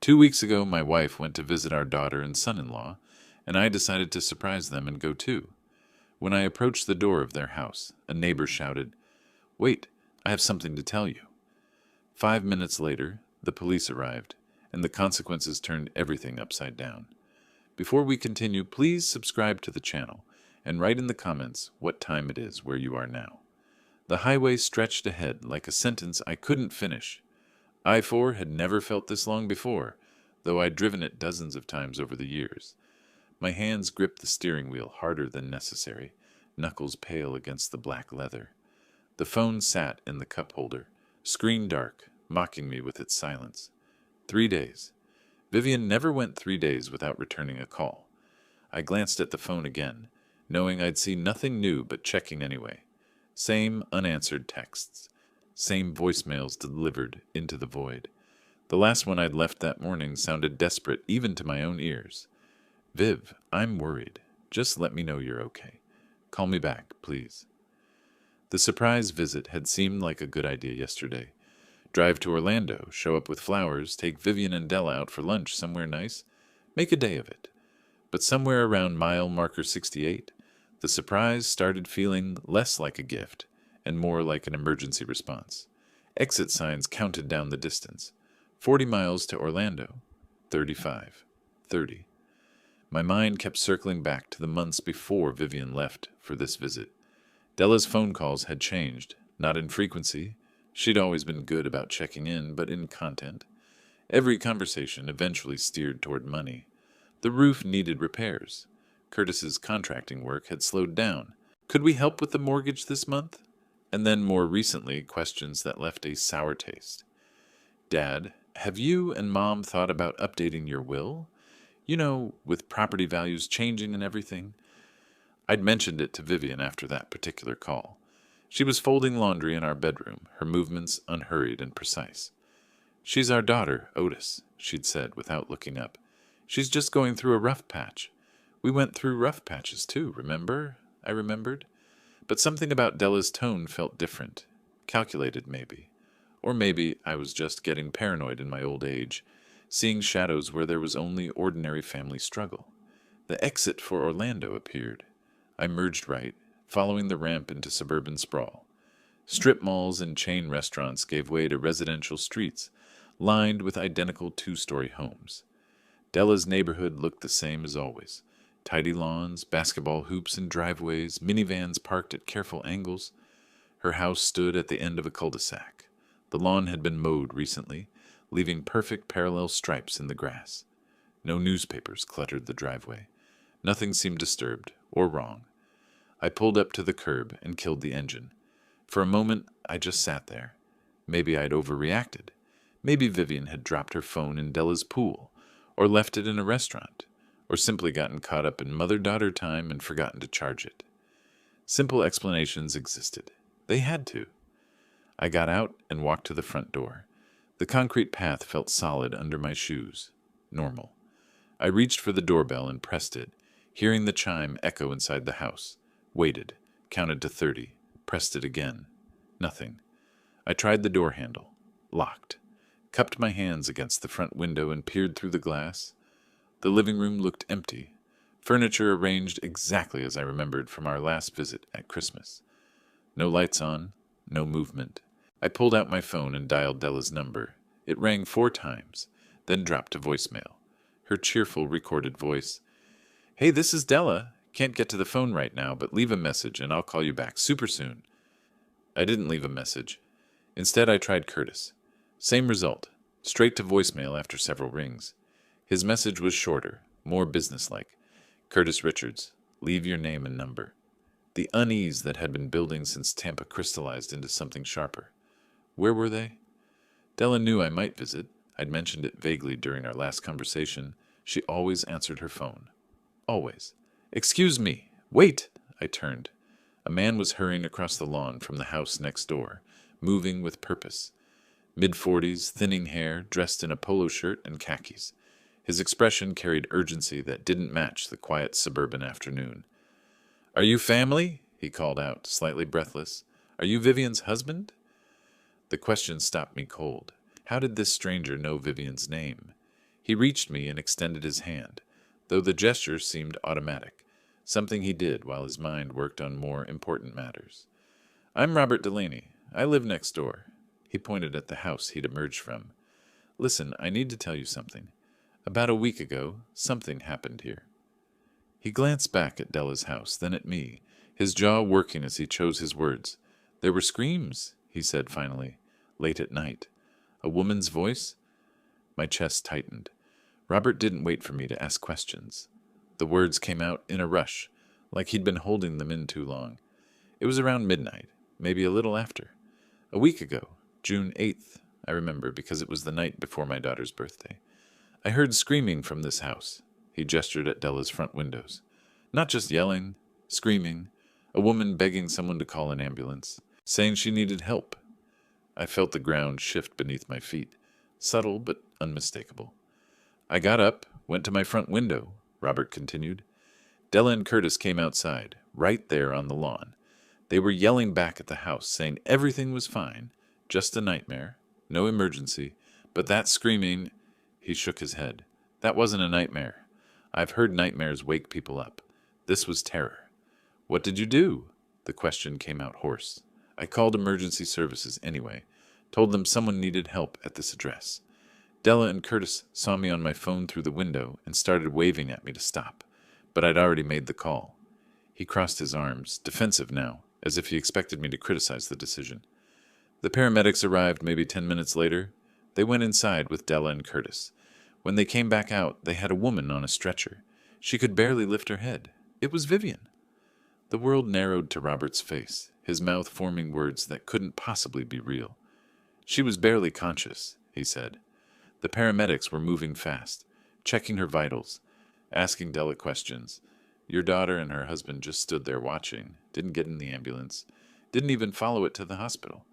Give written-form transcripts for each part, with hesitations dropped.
2 weeks ago, my wife went to visit our daughter and son-in-law, and I decided to surprise them and go too. When I approached the door of their house, a neighbor shouted, "Wait, I have something to tell you." 5 minutes later, the police arrived, and the consequences turned everything upside down. Before we continue, please subscribe to the channel and write in the comments what time it is where you are now. The highway stretched ahead like a sentence I couldn't finish. I-4 had never felt this long before, though I'd driven it dozens of times over the years. My hands gripped the steering wheel harder than necessary, knuckles pale against the black leather. The phone sat in the cup holder, screen dark, mocking me with its silence. 3 days. Vivian never went 3 days without returning a call. I glanced at the phone again, knowing I'd see nothing new but checking anyway. Same unanswered texts. Same voicemails delivered into the void. The last one I'd left that morning sounded desperate even to my own ears. "Viv, I'm worried. Just let me know you're okay. Call me back, please." The surprise visit had seemed like a good idea yesterday. Drive to Orlando, show up with flowers, take Vivian and Della out for lunch somewhere nice, make a day of it. But somewhere around mile marker 68, the surprise started feeling less like a gift and more like an emergency response. Exit signs counted down the distance. 40 miles to Orlando, 35, 30. My mind kept circling back to the months before Vivian left for this visit. Della's phone calls had changed, not in frequency. She'd always been good about checking in, but in content. Every conversation eventually steered toward money. The roof needed repairs. Curtis's contracting work had slowed down. Could we help with the mortgage this month? And then more recently, questions that left a sour taste. "Dad, have you and Mom thought about updating your will? You know, with property values changing and everything." I'd mentioned it to Vivian after that particular call. She was folding laundry in our bedroom, her movements unhurried and precise. "She's our daughter, Otis," she'd said without looking up. "She's just going through a rough patch. We went through rough patches too, remember?" I remembered. But something about Della's tone felt different. Calculated, maybe. Or maybe I was just getting paranoid in my old age, seeing shadows where there was only ordinary family struggle. The exit for Orlando appeared. I merged right, following the ramp into suburban sprawl. Strip malls and chain restaurants gave way to residential streets, lined with identical two-story homes. Della's neighborhood looked the same as always. Tidy lawns, basketball hoops in driveways, minivans parked at careful angles. Her house stood at the end of a cul-de-sac. The lawn had been mowed recently, leaving perfect parallel stripes in the grass. No newspapers cluttered the driveway. Nothing seemed disturbed or wrong. I pulled up to the curb and killed the engine. For a moment, I just sat there. Maybe I'd overreacted. Maybe Vivian had dropped her phone in Della's pool, or left it in a restaurant, or simply gotten caught up in mother-daughter time and forgotten to charge it. Simple explanations existed. They had to. I got out and walked to the front door. The concrete path felt solid under my shoes. Normal. I reached for the doorbell and pressed it, hearing the chime echo inside the house. Waited, counted to 30, pressed it again. Nothing. I tried the door handle. Locked. Cupped my hands against the front window and peered through the glass. The living room looked empty. Furniture arranged exactly as I remembered from our last visit at Christmas. No lights on, no movement. I pulled out my phone and dialed Della's number. It rang 4 times, then dropped to voicemail. Her cheerful recorded voice. "Hey, this is Della. Can't get to the phone right now, but leave a message and I'll call you back super soon." I didn't leave a message. Instead, I tried Curtis. Same result. Straight to voicemail after several rings. His message was shorter, more businesslike. "Curtis Richards, leave your name and number." The unease that had been building since Tampa crystallized into something sharper. Where were they? Della knew I might visit. I'd mentioned it vaguely during our last conversation. She always answered her phone. Always. "Excuse me. Wait!" I turned. A man was hurrying across the lawn from the house next door, moving with purpose. Mid-40s, thinning hair, dressed in a polo shirt and khakis. His expression carried urgency that didn't match the quiet suburban afternoon. "Are you family?" he called out, slightly breathless. "Are you Vivian's husband?" The question stopped me cold. How did this stranger know Vivian's name? He reached me and extended his hand, though the gesture seemed automatic, something he did while his mind worked on more important matters. "I'm Robert Delaney. I live next door." He pointed at the house he'd emerged from. "Listen, I need to tell you something. About a week ago, something happened here." He glanced back at Della's house, then at me, his jaw working as he chose his words. "There were screams," he said finally, "late at night. A woman's voice?" My chest tightened. Robert didn't wait for me to ask questions. The words came out in a rush, like he'd been holding them in too long. It was around midnight, maybe a little after. A week ago, June 8th, I remember because it was the night before my daughter's birthday. I heard screaming from this house. He gestured at Della's front windows. Not just yelling, screaming, a woman begging someone to call an ambulance, saying she needed help. I felt the ground shift beneath my feet, subtle but unmistakable. I got up, went to my front window, Robert continued. Della and Curtis came outside, right there on the lawn. They were yelling back at the house, saying everything was fine, just a nightmare, no emergency, but that screaming... He shook his head. That wasn't a nightmare. I've heard nightmares wake people up. This was terror. "What did you do?" The question came out hoarse. I called emergency services anyway, told them someone needed help at this address. Della and Curtis saw me on my phone through the window and started waving at me to stop, but I'd already made the call. He crossed his arms, defensive now, as if he expected me to criticize the decision. The paramedics arrived maybe 10 minutes later. They went inside with Della and Curtis. When they came back out, they had a woman on a stretcher. She could barely lift her head. It was Vivian. The world narrowed to Robert's face, his mouth forming words that couldn't possibly be real. "She was barely conscious," he said. The paramedics were moving fast, checking her vitals, asking Della questions. "Your daughter and her husband just stood there watching, didn't get in the ambulance, didn't even follow it to the hospital.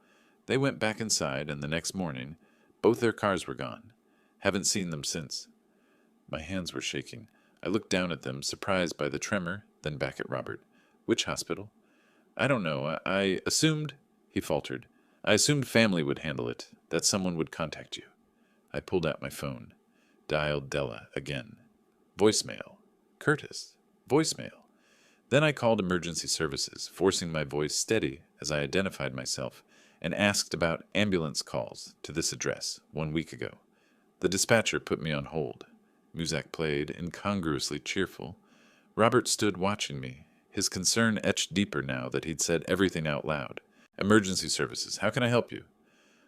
They went back inside, and the next morning, both their cars were gone. Haven't seen them since." My hands were shaking. I looked down at them, surprised by the tremor, then back at Robert. "Which hospital?" "I don't know. I assumed," he faltered. "I assumed family would handle it, that someone would contact you." I pulled out my phone. Dialed Della again. Voicemail. Curtis. Voicemail. Then I called emergency services, forcing my voice steady as I identified myself, and asked about ambulance calls to this address 1 week ago. The dispatcher put me on hold. Muzak played, incongruously cheerful. Robert stood watching me, his concern etched deeper now that he'd said everything out loud. "Emergency services, how can I help you?"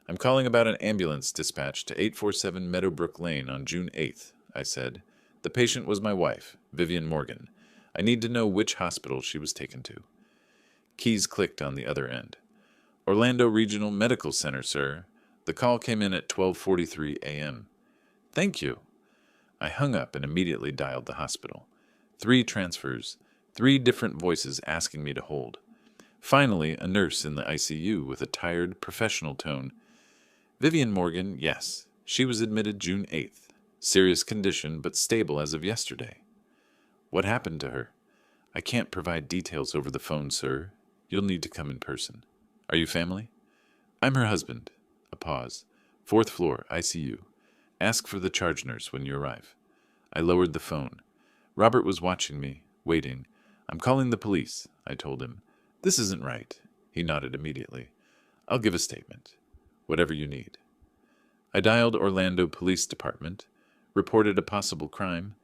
"I'm calling about an ambulance dispatch to 847 Meadowbrook Lane on June 8th, I said. "The patient was my wife, Vivian Morgan. I need to know which hospital she was taken to." Keys clicked on the other end. "Orlando Regional Medical Center, sir. The call came in at 12:43 a.m. "Thank you." I hung up and immediately dialed the hospital. 3 transfers, 3 different voices asking me to hold. Finally, a nurse in the ICU with a tired, professional tone. "Vivian Morgan, yes. She was admitted June 8th. Serious condition, but stable as of yesterday." "What happened to her?" "I can't provide details over the phone, sir. You'll need to come in person." "Are you family?" "I'm her husband." A pause. "4th floor, ICU. Ask for the charge nurse when you arrive." I lowered the phone. Robert was watching me, waiting. "I'm calling the police," I told him. "This isn't right." He nodded immediately. "I'll give a statement. Whatever you need." I dialed Orlando Police Department, reported a possible crime,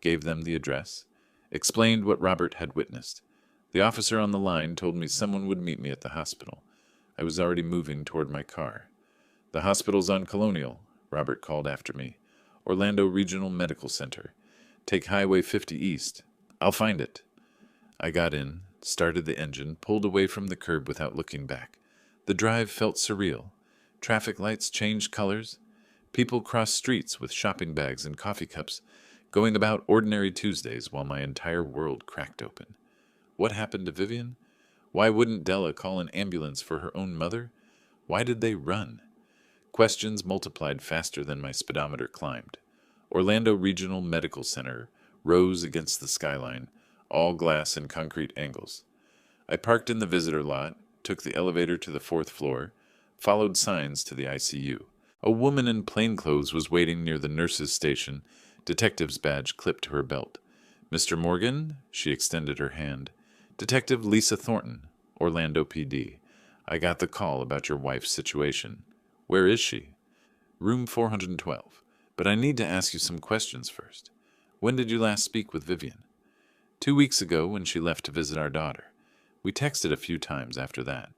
gave them the address, explained what Robert had witnessed. The officer on the line told me someone would meet me at the hospital. I was already moving toward my car. "The hospital's on Colonial," Robert called after me. "Orlando Regional Medical Center. Take Highway 50 East. I'll find it." I got in, started the engine, pulled away from the curb without looking back. The drive felt surreal. Traffic lights changed colors. People crossed streets with shopping bags and coffee cups, going about ordinary Tuesdays while my entire world cracked open. What happened to Vivian? Why wouldn't Della call an ambulance for her own mother? Why did they run? Questions multiplied faster than my speedometer climbed. Orlando Regional Medical Center rose against the skyline, all glass and concrete angles. I parked in the visitor lot, took the elevator to the 4th floor, followed signs to the ICU. A woman in plainclothes was waiting near the nurse's station, detective's badge clipped to her belt. "Mr. Morgan?" She extended her hand. "Detective Lisa Thornton, Orlando PD. I got the call about your wife's situation. Where is she?" "Room 412. But I need to ask you some questions first. When did you last speak with Vivian?" "2 weeks ago when she left to visit our daughter. We texted a few times after that.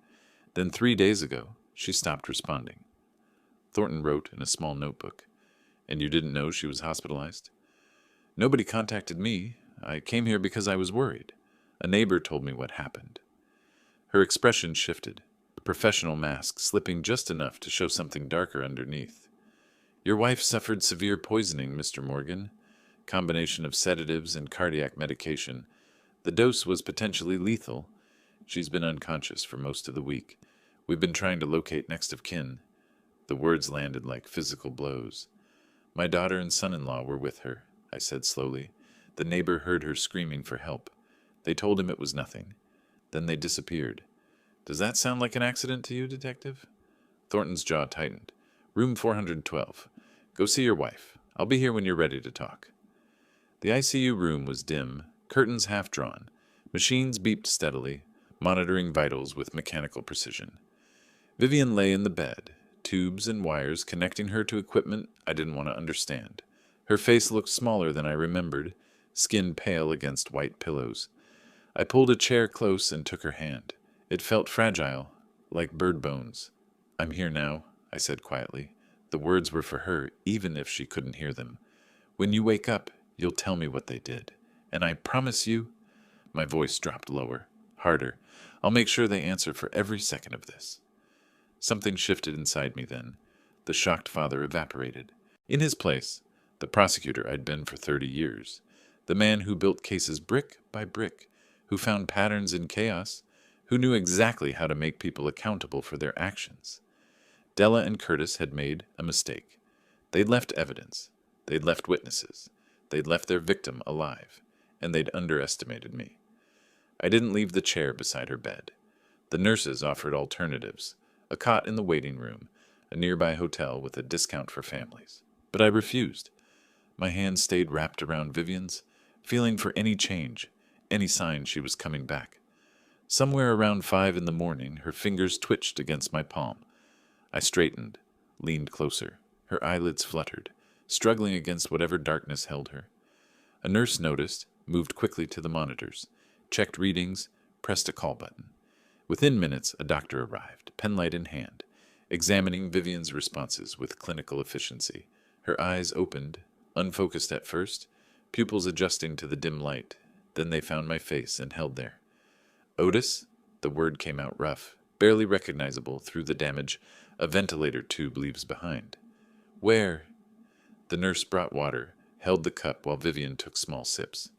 Then 3 days ago, she stopped responding." Thornton wrote in a small notebook. "And you didn't know she was hospitalized?" "Nobody contacted me. I came here because I was worried. A neighbor told me what happened." Her expression shifted, the professional mask slipping just enough to show something darker underneath. "Your wife suffered severe poisoning, Mr. Morgan. Combination of sedatives and cardiac medication. The dose was potentially lethal. She's been unconscious for most of the week. We've been trying to locate next of kin." The words landed like physical blows. "My daughter and son-in-law were with her," I said slowly. "The neighbor heard her screaming for help. They told him it was nothing. Then they disappeared. Does that sound like an accident to you, Detective?" Thornton's jaw tightened. "Room 412. Go see your wife. I'll be here when you're ready to talk." The ICU room was dim, curtains half drawn. Machines beeped steadily, monitoring vitals with mechanical precision. Vivian lay in the bed, tubes and wires connecting her to equipment I didn't want to understand. Her face looked smaller than I remembered, skin pale against white pillows. I pulled a chair close and took her hand. It felt fragile, like bird bones. "I'm here now," I said quietly. The words were for her, even if she couldn't hear them. "When you wake up, you'll tell me what they did. And I promise you—" My voice dropped lower, harder. "I'll make sure they answer for every second of this." Something shifted inside me then. The shocked father evaporated. In his place, the prosecutor I'd been for 30 years. The man who built cases brick by brick, who found patterns in chaos, who knew exactly how to make people accountable for their actions. Della and Curtis had made a mistake. They'd left evidence. They'd left witnesses. They'd left their victim alive. And they'd underestimated me. I didn't leave the chair beside her bed. The nurses offered alternatives. A cot in the waiting room, a nearby hotel with a discount for families. But I refused. My hand stayed wrapped around Vivian's, feeling for any change, any sign she was coming back. Somewhere around 5 in the morning, her fingers twitched against my palm. I straightened, leaned closer. Her eyelids fluttered, struggling against whatever darkness held her. A nurse noticed, moved quickly to the monitors, checked readings, pressed a call button. Within minutes, a doctor arrived, penlight in hand, examining Vivian's responses with clinical efficiency. Her eyes opened, unfocused at first, pupils adjusting to the dim light. Then they found my face and held there. "Otis?" The word came out rough, barely recognizable through the damage a ventilator tube leaves behind. "Where?" The nurse brought water, held the cup while Vivian took small sips.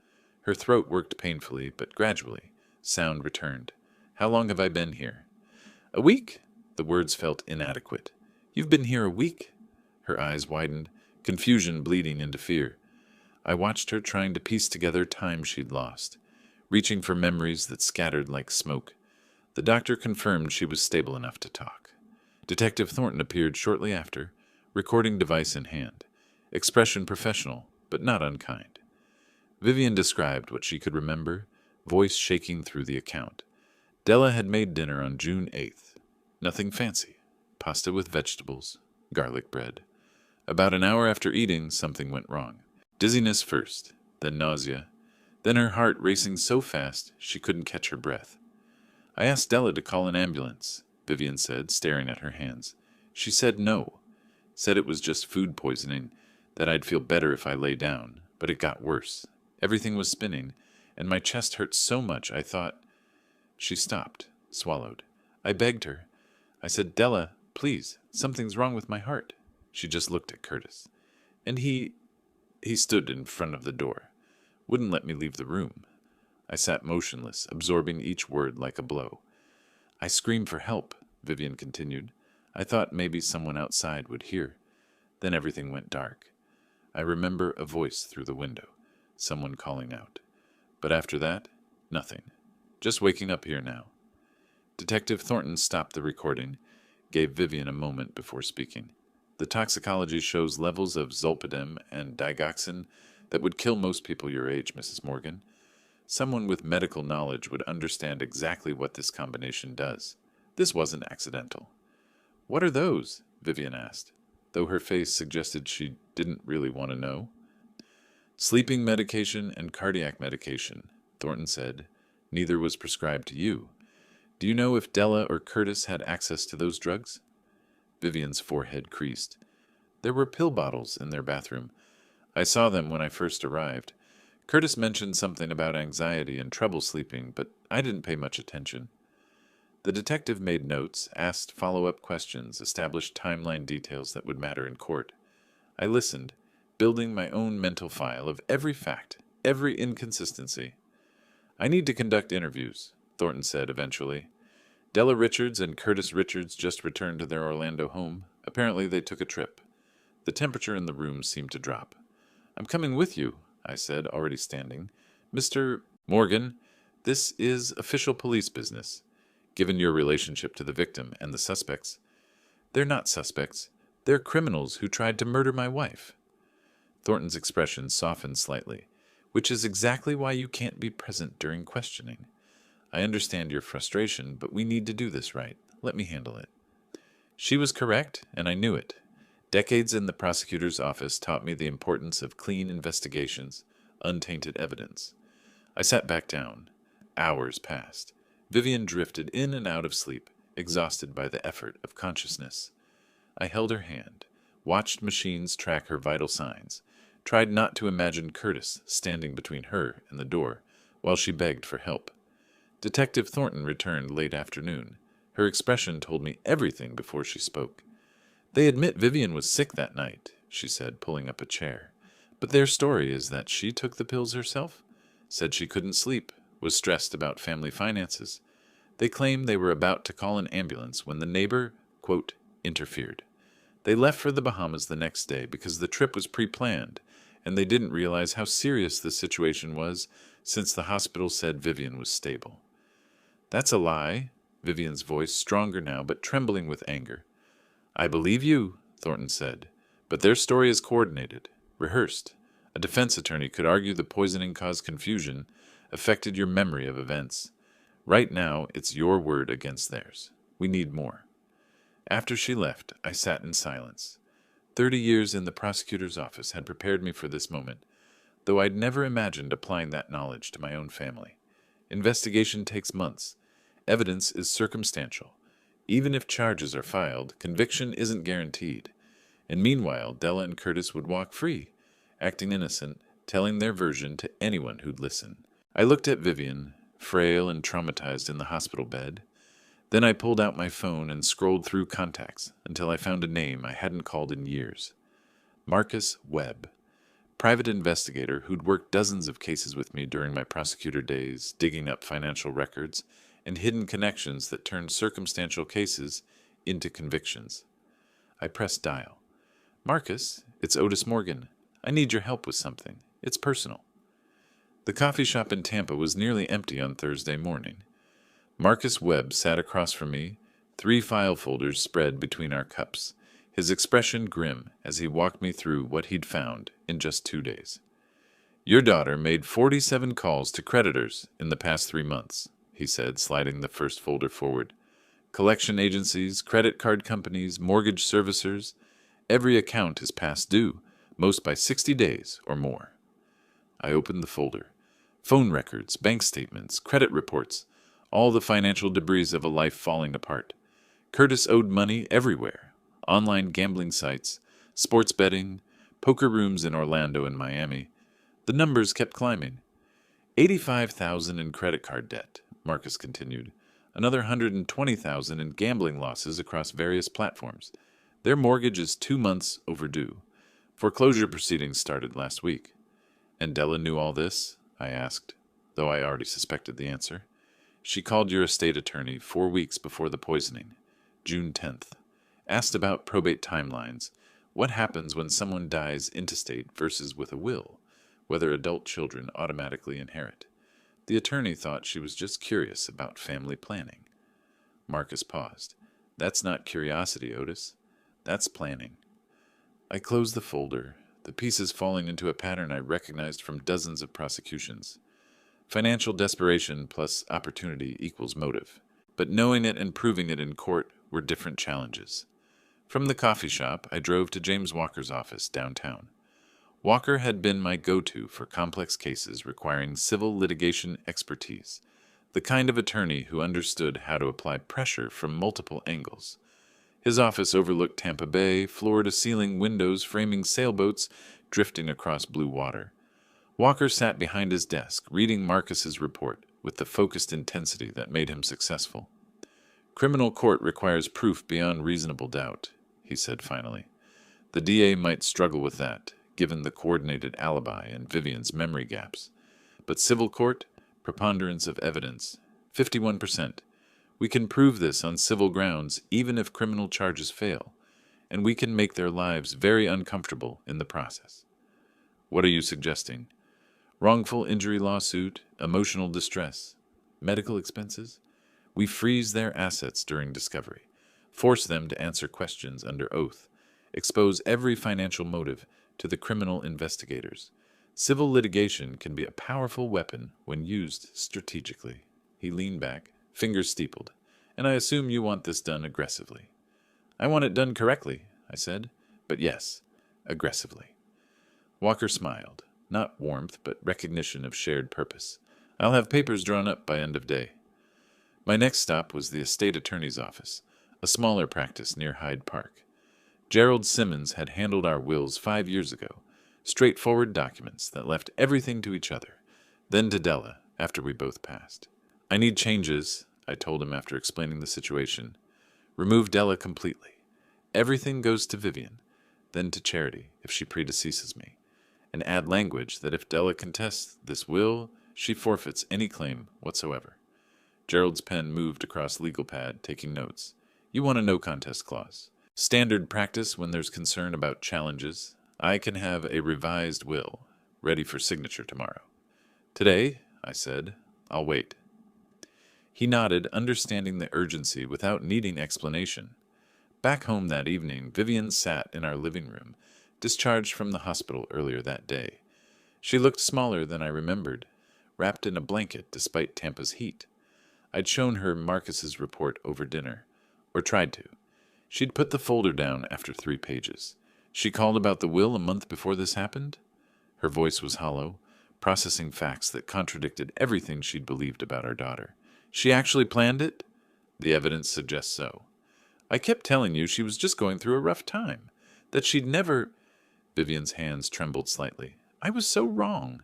Her throat worked painfully, but gradually, sound returned. "How long have I been here?" "A week?" The words felt inadequate. "You've been here a week?" Her eyes widened, confusion bleeding into fear. I watched her trying to piece together time she'd lost, reaching for memories that scattered like smoke. The doctor confirmed she was stable enough to talk. Detective Thornton appeared shortly after, recording device in hand, expression professional, but not unkind. Vivian described what she could remember, voice shaking through the account. Della had made dinner on June 8th. Nothing fancy. Pasta with vegetables, garlic bread. About an hour after eating, something went wrong. Dizziness first, then nausea, then her heart racing so fast she couldn't catch her breath. "I asked Della to call an ambulance," Vivian said, staring at her hands. "She said no. Said it was just food poisoning, that I'd feel better if I lay down, but it got worse. Everything was spinning, and my chest hurt so much I thought—" She stopped, swallowed. I begged her. I said, "Della, please, something's wrong with my heart." She just looked at Curtis. "And he stood in front of the door. Wouldn't let me leave the room." I sat motionless, absorbing each word like a blow. "I screamed for help," Vivian continued. "I thought maybe someone outside would hear. Then everything went dark. I remember a voice through the window, someone calling out. But after that, nothing. Just waking up here now." Detective Thornton stopped the recording, gave Vivian a moment before speaking. The toxicology shows levels of zolpidem and digoxin that would kill most people your age, Mrs. Morgan. Someone with medical knowledge would understand exactly what this combination does. This wasn't accidental. What are those? Vivian asked, though her face suggested she didn't really want to know. Sleeping medication and cardiac medication, Thornton said. Neither was prescribed to you. Do you know if Della or Curtis had access to those drugs? Vivian's forehead creased. There were pill bottles in their bathroom. I saw them when I first arrived. Curtis mentioned something about anxiety and trouble sleeping, but I didn't pay much attention. The detective made notes, asked follow-up questions, established timeline details that would matter in court. I listened, building my own mental file of every fact, every inconsistency. I need to conduct interviews, Thornton said eventually. Della Richards and Curtis Richards just returned to their Orlando home. Apparently they took a trip. The temperature in the room seemed to drop. I'm coming with you, I said, already standing. Mr. Morgan, this is official police business. Given your relationship to the victim and the suspects. They're not suspects. They're criminals who tried to murder my wife. Thornton's expression softened slightly, which is exactly why you can't be present during questioning. I understand your frustration, but we need to do this right. Let me handle it. She was correct, and I knew it. Decades in the prosecutor's office taught me the importance of clean investigations, untainted evidence. I sat back down. Hours passed. Vivian drifted in and out of sleep, exhausted by the effort of consciousness. I held her hand, watched machines track her vital signs, tried not to imagine Curtis standing between her and the door while she begged for help. Detective Thornton returned late afternoon. Her expression told me everything before she spoke. They admit Vivian was sick that night, she said, pulling up a chair. But their story is that she took the pills herself, said she couldn't sleep, was stressed about family finances. They claim they were about to call an ambulance when the neighbor, quote, interfered. They left for the Bahamas the next day because the trip was pre-planned, and they didn't realize how serious the situation was since the hospital said Vivian was stable. That's a lie, Vivian's voice stronger now but trembling with anger. I believe you, Thornton said, but their story is coordinated, rehearsed. A defense attorney could argue the poisoning caused confusion, affected your memory of events. Right now, it's your word against theirs. We need more. After she left, I sat in silence. 30 years in the prosecutor's office had prepared me for this moment, though I'd never imagined applying that knowledge to my own family. Investigation takes months. Evidence is circumstantial. Even if charges are filed, conviction isn't guaranteed. And meanwhile, Della and Curtis would walk free, acting innocent, telling their version to anyone who'd listen. I looked at Vivian, frail and traumatized in the hospital bed. Then I pulled out my phone and scrolled through contacts until I found a name I hadn't called in years. Marcus Webb, private investigator who'd worked dozens of cases with me during my prosecutor days, digging up financial records and hidden connections that turned circumstantial cases into convictions. I pressed dial. Marcus, it's Otis Morgan. I need your help with something. It's personal. The coffee shop in Tampa was nearly empty on Thursday morning. Marcus Webb sat across from me, 3 file folders spread between our cups, his expression grim as he walked me through what he'd found in just 2 days. Your daughter made 47 calls to creditors in the past 3 months, he said, sliding the first folder forward. Collection agencies, credit card companies, mortgage servicers. Every account is past due, most by 60 days or more. I opened the folder. Phone records, bank statements, credit reports, all the financial debris of a life falling apart. Curtis owed money everywhere. Online gambling sites, sports betting, poker rooms in Orlando and Miami. The numbers kept climbing. $85,000 in credit card debt, Marcus continued. Another $120,000 in gambling losses across various platforms. Their mortgage is 2 months overdue. Foreclosure proceedings started last week. And Della knew all this? I asked, though I already suspected the answer. She called your estate attorney 4 weeks before the poisoning, June 10th. Asked about probate timelines. What happens when someone dies intestate versus with a will? Whether adult children automatically inherit. The attorney thought she was just curious about family planning. Marcus paused. That's not curiosity, Otis. That's planning. I closed the folder, the pieces falling into a pattern I recognized from dozens of prosecutions. Financial desperation plus opportunity equals motive. But knowing it and proving it in court were different challenges. From the coffee shop, I drove to James Walker's office downtown. Walker had been my go-to for complex cases requiring civil litigation expertise, the kind of attorney who understood how to apply pressure from multiple angles. His office overlooked Tampa Bay, floor-to-ceiling windows framing sailboats drifting across blue water. Walker sat behind his desk, reading Marcus's report with the focused intensity that made him successful. "Criminal court requires proof beyond reasonable doubt," he said finally. "The DA might struggle with that, given the coordinated alibi and Vivian's memory gaps. But civil court, preponderance of evidence, 51%. We can prove this on civil grounds even if criminal charges fail, and we can make their lives very uncomfortable in the process." "What are you suggesting?" "Wrongful injury lawsuit, emotional distress, medical expenses. We freeze their assets during discovery, force them to answer questions under oath, expose every financial motive to the criminal investigators. Civil litigation can be a powerful weapon when used strategically." He leaned back, fingers steepled. "And I assume you want this done aggressively." "I want it done correctly," I said. "But yes, aggressively." Walker smiled, not warmth, but recognition of shared purpose. "I'll have papers drawn up by end of day." My next stop was the estate attorney's office, a smaller practice near Hyde Park. Gerald Simmons had handled our wills 5 years ago, straightforward documents that left everything to each other, then to Della after we both passed. "I need changes," I told him after explaining the situation. "Remove Della completely. Everything goes to Vivian, then to Charity if she predeceases me, and add language that if Della contests this will, she forfeits any claim whatsoever." Gerald's pen moved across legal pad, taking notes. "You want a no-contest clause. Standard practice when there's concern about challenges. I can have a revised will, ready for signature tomorrow." "Today," I said. "I'll wait." He nodded, understanding the urgency without needing explanation. Back home that evening, Vivian sat in our living room, discharged from the hospital earlier that day. She looked smaller than I remembered, wrapped in a blanket despite Tampa's heat. I'd shown her Marcus's report over dinner, or tried to. She'd put the folder down after 3 pages. "She called about the will a month before this happened?" Her voice was hollow, processing facts that contradicted everything she'd believed about our daughter. "She actually planned it?" "The evidence suggests so." "I kept telling you she was just going through a rough time, that she'd never—" Vivian's hands trembled slightly. "I was so wrong."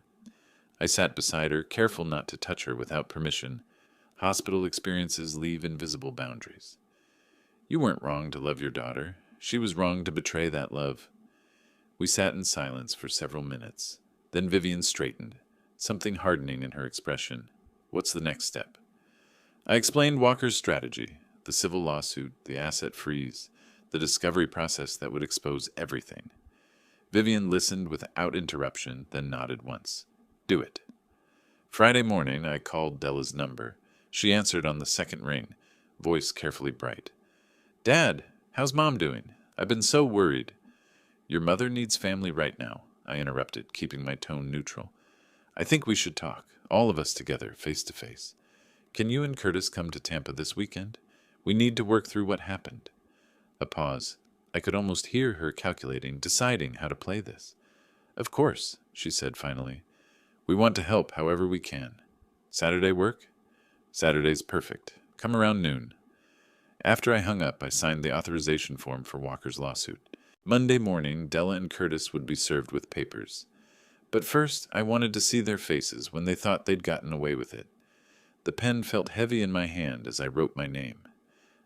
I sat beside her, careful not to touch her without permission. Hospital experiences leave invisible boundaries. "You weren't wrong to love your daughter. She was wrong to betray that love." We sat in silence for several minutes. Then Vivian straightened, something hardening in her expression. "What's the next step?" I explained Walker's strategy, the civil lawsuit, the asset freeze, the discovery process that would expose everything. Vivian listened without interruption, then nodded once. "Do it." Friday morning, I called Della's number. She answered on the second ring, voice carefully bright. "Dad, how's Mom doing? I've been so worried." "Your mother needs family right now," I interrupted, keeping my tone neutral. "I think we should talk, all of us together, face to face. Can you and Curtis come to Tampa this weekend? We need to work through what happened." A pause. I could almost hear her calculating, deciding how to play this. "Of course," she said finally. "We want to help however we can. Saturday work?" "Saturday's perfect. Come around noon." After I hung up, I signed the authorization form for Walker's lawsuit. Monday morning, Della and Curtis would be served with papers. But first, I wanted to see their faces when they thought they'd gotten away with it. The pen felt heavy in my hand as I wrote my name.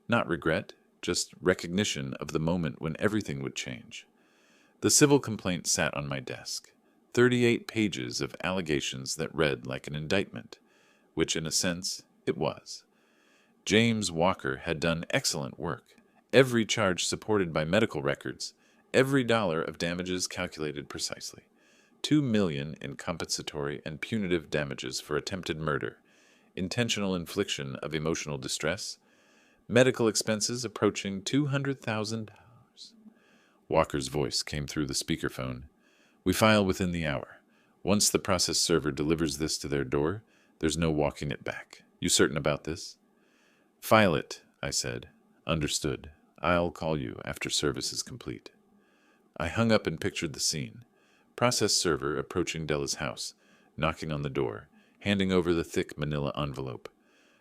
Not regret, just recognition of the moment when everything would change. The civil complaint sat on my desk. 38 pages of allegations that read like an indictment, which in a sense, it was. James Walker had done excellent work, every charge supported by medical records, every dollar of damages calculated precisely. $2 million in compensatory and punitive damages for attempted murder, intentional infliction of emotional distress, medical expenses approaching $200,000. Walker's voice came through the speakerphone. "We file within the hour. Once the process server delivers this to their door, there's no walking it back. You certain about this?" "File it," I said. "Understood. I'll call you after service is complete." I hung up and pictured the scene. Process server approaching Della's house, knocking on the door, handing over the thick manila envelope.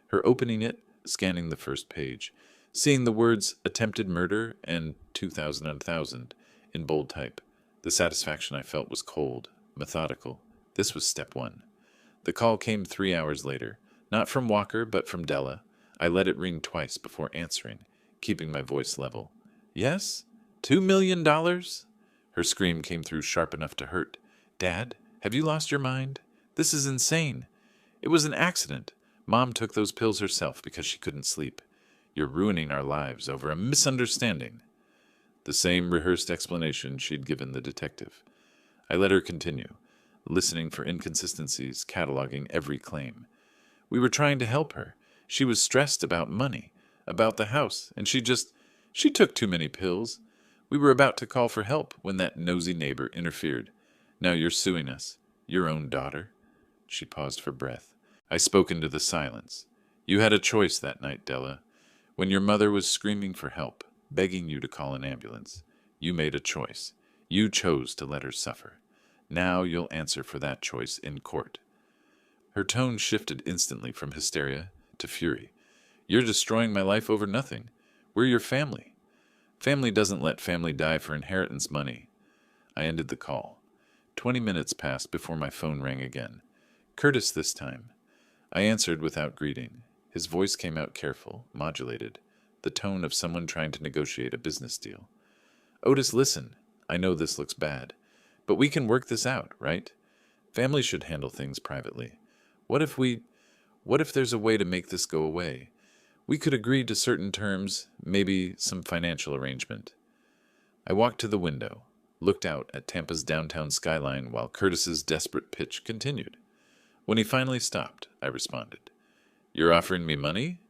Her opening it, scanning the first page, seeing the words "attempted murder" and 2000 on 1000 in bold type. The satisfaction I felt was cold, methodical. This was step one. The call came 3 hours later, not from Walker, but from Della. I let it ring twice before answering, keeping my voice level. "Yes? $2 million?" Her scream came through sharp enough to hurt. "Dad, have you lost your mind? This is insane. It was an accident. Mom took those pills herself because she couldn't sleep. You're ruining our lives over a misunderstanding." The same rehearsed explanation she'd given the detective. I let her continue, listening for inconsistencies, cataloging every claim. We were trying to help her. She was stressed about money, about the house, and she took too many pills. We were about to call for help when that nosy neighbor interfered. Now you're suing us. Your own daughter. She paused for breath. I spoke into the silence. "You had a choice that night, Della. When your mother was screaming for help, begging you to call an ambulance, you made a choice. You chose to let her suffer. Now you'll answer for that choice in court." Her tone shifted instantly from hysteria to fury. "You're destroying my life over nothing. We're your family. Family doesn't let family die for inheritance money." I ended the call. 20 minutes passed before my phone rang again. Curtis this time. I answered without greeting. His voice came out careful, modulated, the tone of someone trying to negotiate a business deal. "Otis, listen. I know this looks bad, but we can work this out, right? Families should handle things privately. What if there's a way to make this go away? We could agree to certain terms, maybe some financial arrangement." I walked to the window, looked out at Tampa's downtown skyline while Curtis's desperate pitch continued. When he finally stopped, I responded. "You're offering me money?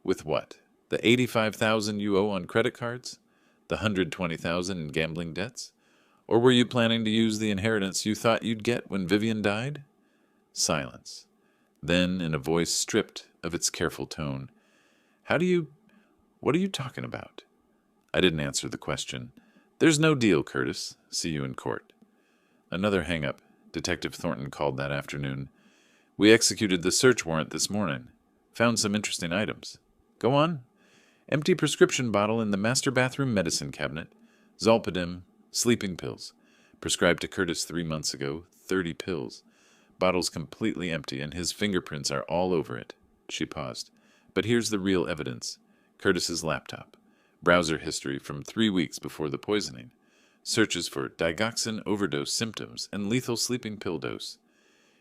With what? The $85,000 you owe on credit cards? The $120,000 in gambling debts? Or were you planning to use the inheritance you thought you'd get when Vivian died?" Silence. Then, in a voice stripped of its careful tone, What are you talking about?" I didn't answer the question. "There's no deal, Curtis. See you in court." Another hang-up. Detective Thornton called that afternoon. "We executed the search warrant this morning. Found some interesting items." "Go on." "Empty prescription bottle in the master bathroom medicine cabinet. Zolpidem, sleeping pills. Prescribed to Curtis 3 months ago. 30 pills. Bottle's completely empty, and his fingerprints are all over it." She paused. "But here's the real evidence. Curtis's laptop. Browser history from 3 weeks before the poisoning. Searches for digoxin overdose symptoms and lethal sleeping pill dose.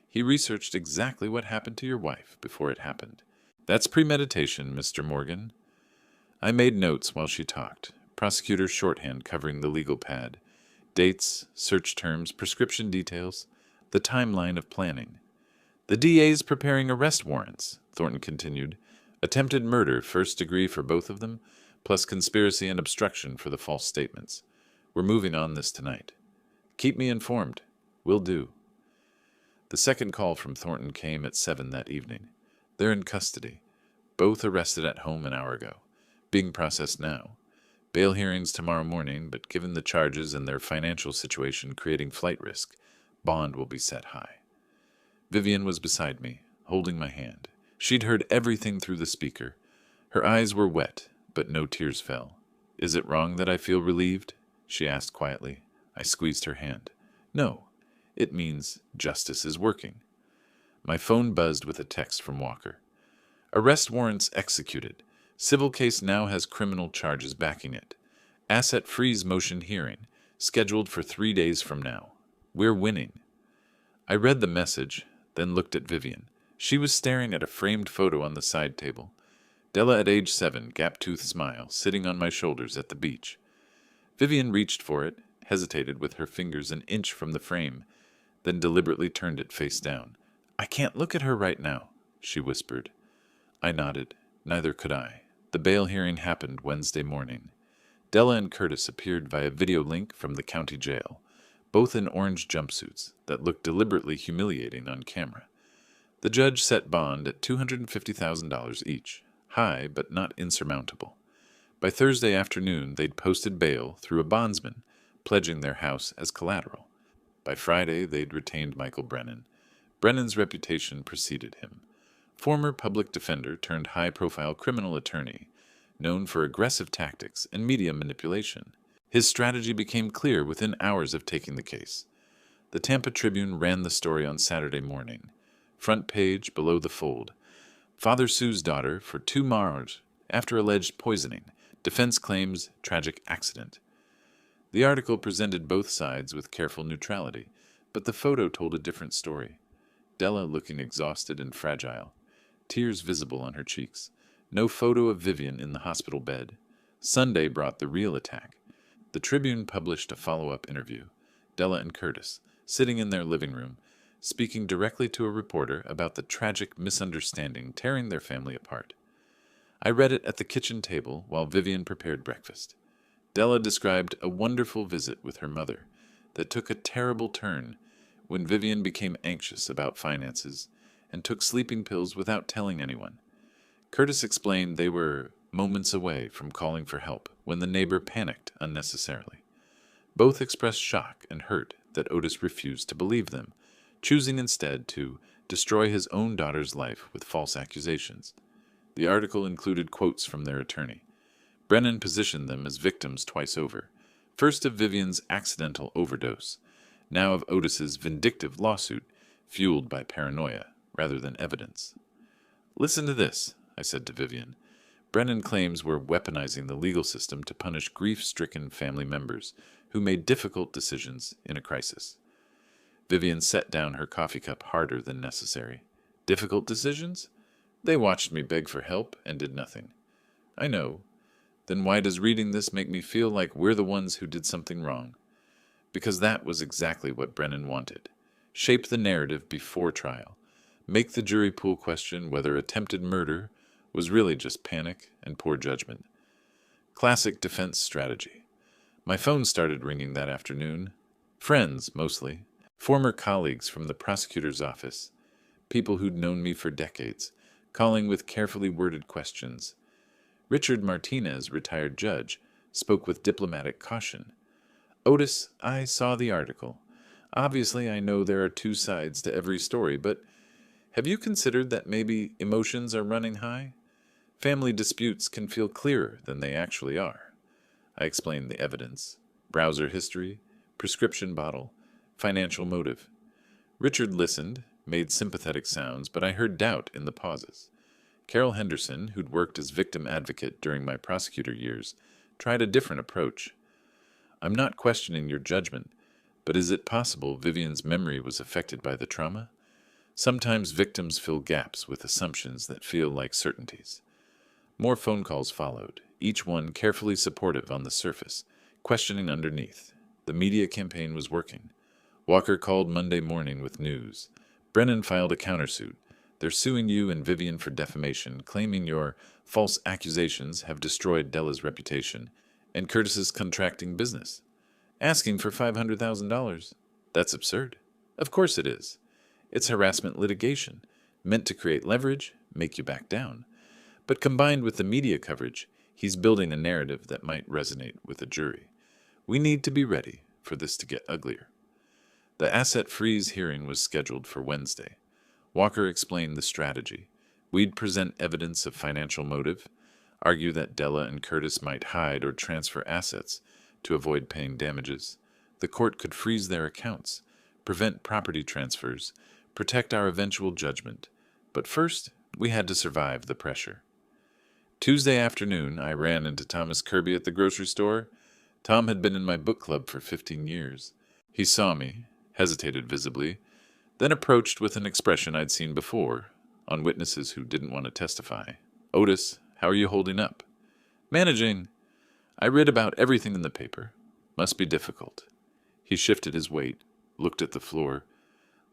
He researched exactly what happened to your wife before it happened. That's premeditation, Mr. Morgan." I made notes while she talked. Prosecutor's shorthand covering the legal pad. Dates, search terms, prescription details. The timeline of planning. "The DA's preparing arrest warrants," Thornton continued. "Attempted murder, first degree for both of them, plus conspiracy and obstruction for the false statements. We're moving on this tonight. Keep me informed." "Will do." The second call from Thornton came at 7 that evening. "They're in custody. Both arrested at home an hour ago. Being processed now. Bail hearings tomorrow morning, but given the charges and their financial situation creating flight risk, bond will be set high." Vivian was beside me, holding my hand. She'd heard everything through the speaker. Her eyes were wet, but no tears fell. "Is it wrong that I feel relieved?" she asked quietly. I squeezed her hand. "No. It means justice is working." My phone buzzed with a text from Walker. "Arrest warrants executed. Civil case now has criminal charges backing it. Asset freeze motion hearing, scheduled for 3 days from now. We're winning." I read the message, then looked at Vivian. She was staring at a framed photo on the side table. Della at age 7, gap-toothed smile, sitting on my shoulders at the beach. Vivian reached for it, hesitated with her fingers an inch from the frame, then deliberately turned it face down. "I can't look at her right now," she whispered. I nodded. Neither could I. The bail hearing happened Wednesday morning. Della and Curtis appeared via video link from the county jail, both in orange jumpsuits that looked deliberately humiliating on camera. The judge set bond at $250,000 each, high but not insurmountable. By Thursday afternoon, they'd posted bail through a bondsman, pledging their house as collateral. By Friday, they'd retained Michael Brennan. Brennan's reputation preceded him. Former public defender turned high-profile criminal attorney, known for aggressive tactics and media manipulation. His strategy became clear within hours of taking the case. The Tampa Tribune ran the story on Saturday morning. Front page, below the fold. Father sues daughter for 2 Mars after alleged poisoning. Defense claims tragic accident. The article presented both sides with careful neutrality, but the photo told a different story. Della looking exhausted and fragile, tears visible on her cheeks. No photo of Vivian in the hospital bed. Sunday brought the real attack. The Tribune published a follow-up interview. Della and Curtis, sitting in their living room, speaking directly to a reporter about the tragic misunderstanding tearing their family apart. I read it at the kitchen table while Vivian prepared breakfast. Della described a wonderful visit with her mother that took a terrible turn when Vivian became anxious about finances and took sleeping pills without telling anyone. Curtis explained they were moments away from calling for help when the neighbor panicked unnecessarily. Both expressed shock and hurt that Otis refused to believe them, choosing instead to destroy his own daughter's life with false accusations. The article included quotes from their attorney. Brennan positioned them as victims twice over, first of Vivian's accidental overdose, now of Otis's vindictive lawsuit, fueled by paranoia rather than evidence. "Listen to this," I said to Vivian. Brennan claims we're weaponizing the legal system to punish grief-stricken family members who made difficult decisions in a crisis. Vivian set down her coffee cup harder than necessary. Difficult decisions? They watched me beg for help and did nothing. I know. Then why does reading this make me feel like we're the ones who did something wrong? Because that was exactly what Brennan wanted. Shape the narrative before trial. Make the jury pool question whether attempted murder was really just panic and poor judgment. Classic defense strategy. My phone started ringing that afternoon. Friends, mostly. Former colleagues from the prosecutor's office. People who'd known me for decades, calling with carefully worded questions. Richard Martinez, retired judge, spoke with diplomatic caution. "Otis, I saw the article. Obviously, I know there are 2 sides to every story, but have you considered that maybe emotions are running high? Family disputes can feel clearer than they actually are." I explained the evidence. Browser history, prescription bottle, financial motive. Richard listened, made sympathetic sounds, but I heard doubt in the pauses. Carol Henderson, who'd worked as victim advocate during my prosecutor years, tried a different approach. "I'm not questioning your judgment, but is it possible Vivian's memory was affected by the trauma? Sometimes victims fill gaps with assumptions that feel like certainties." More phone calls followed, each one carefully supportive on the surface, questioning underneath. The media campaign was working. Walker called Monday morning with news. Brennan filed a countersuit. "They're suing you and Vivian for defamation, claiming your false accusations have destroyed Della's reputation and Curtis's contracting business. Asking for $500,000. That's absurd." "Of course it is. It's harassment litigation, meant to create leverage, make you back down. But combined with the media coverage, he's building a narrative that might resonate with a jury. We need to be ready for this to get uglier." The asset freeze hearing was scheduled for Wednesday. Walker explained the strategy. We'd present evidence of financial motive, argue that Della and Curtis might hide or transfer assets to avoid paying damages. The court could freeze their accounts, prevent property transfers, protect our eventual judgment. But first, we had to survive the pressure. Tuesday afternoon, I ran into Thomas Kirby at the grocery store. Tom had been in my book club for 15 years. He saw me, hesitated visibly, then approached with an expression I'd seen before on witnesses who didn't want to testify. "Otis, how are you holding up?" "Managing. I read about everything in the paper. Must be difficult." He shifted his weight, looked at the floor.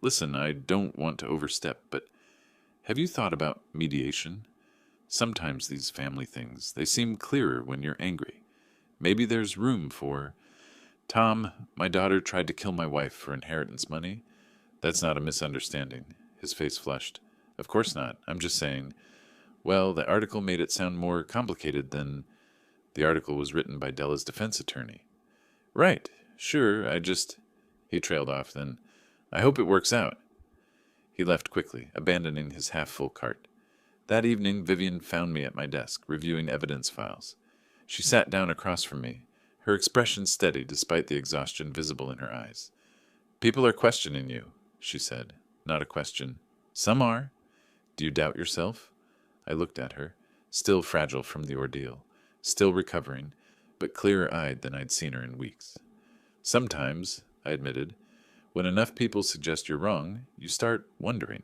"Listen, I don't want to overstep, but have you thought about mediation? Sometimes these family things, they seem clearer when you're angry. Maybe there's room for... Tom, my daughter tried to kill my wife for inheritance money. That's not a misunderstanding. His face flushed. Of course not. I'm just saying... Well, the article made it sound more complicated than... The article was written by Della's defense attorney. Right. Sure, I just... He trailed off, then. I hope it works out. He left quickly, abandoning his half-full cart. That evening, Vivian found me at my desk, reviewing evidence files. She sat down across from me, her expression steady despite the exhaustion visible in her eyes. People are questioning you, she said. Not a question. Some are. Do you doubt yourself? I looked at her, still fragile from the ordeal, still recovering, but clearer-eyed than I'd seen her in weeks. Sometimes, I admitted, when enough people suggest you're wrong, you start wondering.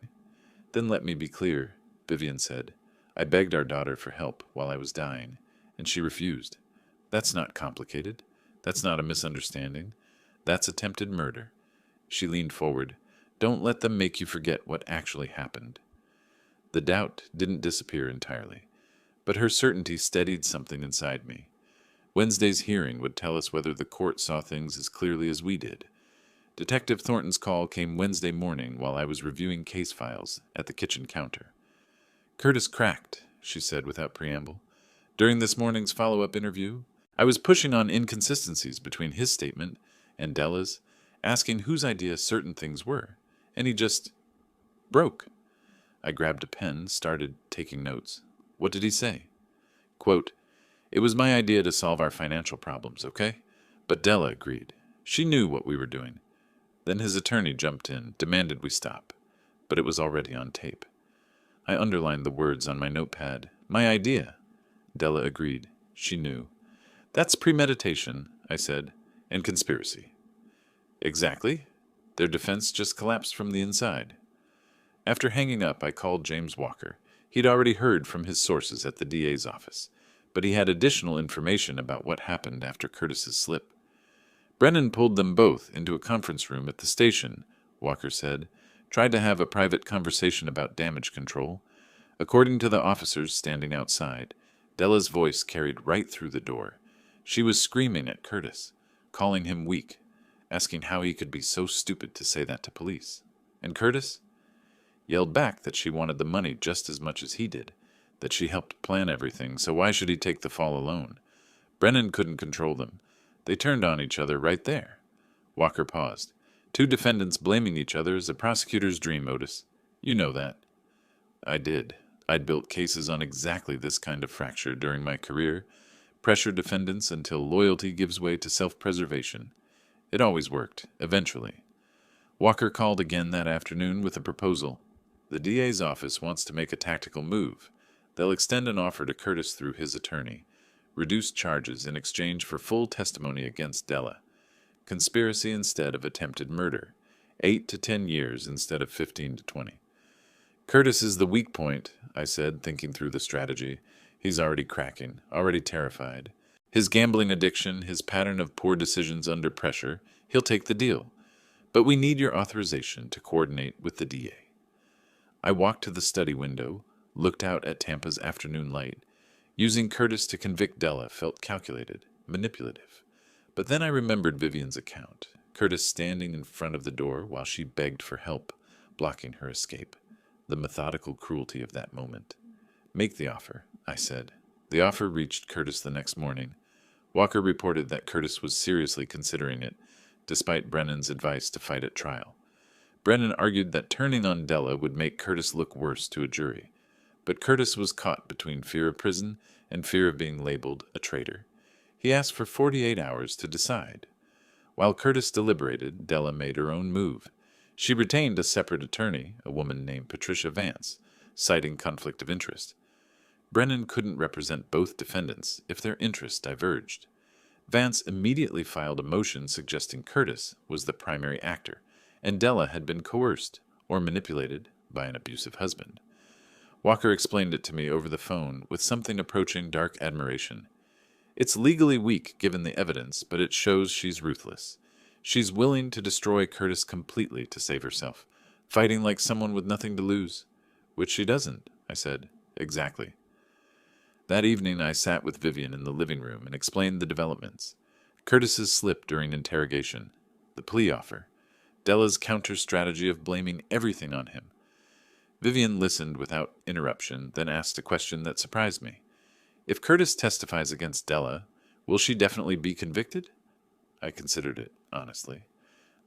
Then let me be clear, Vivian said. I begged our daughter for help while I was dying, and she refused. That's not complicated. That's not a misunderstanding. That's attempted murder. She leaned forward. Don't let them make you forget what actually happened. The doubt didn't disappear entirely, but her certainty steadied something inside me. Wednesday's hearing would tell us whether the court saw things as clearly as we did. Detective Thornton's call came Wednesday morning while I was reviewing case files at the kitchen counter. Curtis cracked, she said without preamble. During this morning's follow-up interview, I was pushing on inconsistencies between his statement and Della's, asking whose idea certain things were, and he just broke. I grabbed a pen, started taking notes. What did he say? Quote, It was my idea to solve our financial problems, okay? But Della agreed. She knew what we were doing. Then his attorney jumped in, demanded we stop. But it was already on tape. I underlined the words on my notepad. My idea. Della agreed. She knew. That's premeditation, I said, and conspiracy. Exactly. Their defense just collapsed from the inside. After hanging up, I called James Walker. He'd already heard from his sources at the DA's office, but he had additional information about what happened after Curtis's slip. Brennan pulled them both into a conference room at the station, Walker said, tried to have a private conversation about damage control. According to the officers standing outside, Della's voice carried right through the door. She was screaming at Curtis, calling him weak, asking how he could be so stupid to say that to police. And Curtis yelled back that she wanted the money just as much as he did, that she helped plan everything, so why should he take the fall alone? Brennan couldn't control them. They turned on each other right there. Walker paused. Two defendants blaming each other is a prosecutor's dream, Otis. You know that. I did. I'd built cases on exactly this kind of fracture during my career. Pressure defendants until loyalty gives way to self-preservation. It always worked, eventually. Walker called again that afternoon with a proposal. The DA's office wants to make a tactical move. They'll extend an offer to Curtis through his attorney. Reduce charges in exchange for full testimony against Della. Conspiracy instead of attempted murder. 8 to 10 years instead of 15 to 20. Curtis is the weak point, I said, thinking through the strategy. He's already cracking, already terrified. His gambling addiction, his pattern of poor decisions under pressure, he'll take the deal. But we need your authorization to coordinate with the DA. I walked to the study window, looked out at Tampa's afternoon light. Using Curtis to convict Della felt calculated, manipulative. But then I remembered Vivian's account, Curtis standing in front of the door while she begged for help, blocking her escape. The methodical cruelty of that moment. Make the offer, I said. The offer reached Curtis the next morning. Walker reported that Curtis was seriously considering it, despite Brennan's advice to fight at trial. Brennan argued that turning on Della would make Curtis look worse to a jury. But Curtis was caught between fear of prison and fear of being labeled a traitor. He asked for 48 hours to decide. While Curtis deliberated, Della made her own move. She retained a separate attorney, a woman named Patricia Vance, citing conflict of interest. Brennan couldn't represent both defendants if their interests diverged. Vance immediately filed a motion suggesting Curtis was the primary actor, and Della had been coerced or manipulated by an abusive husband. Walker explained it to me over the phone with something approaching dark admiration. It's legally weak given the evidence, but it shows she's ruthless. She's willing to destroy Curtis completely to save herself, fighting like someone with nothing to lose. Which she doesn't, I said. Exactly. That evening, I sat with Vivian in the living room and explained the developments. Curtis's slip during interrogation, the plea offer, Della's counter-strategy of blaming everything on him. Vivian listened without interruption, then asked a question that surprised me. If Curtis testifies against Della, will she definitely be convicted? I considered it, honestly.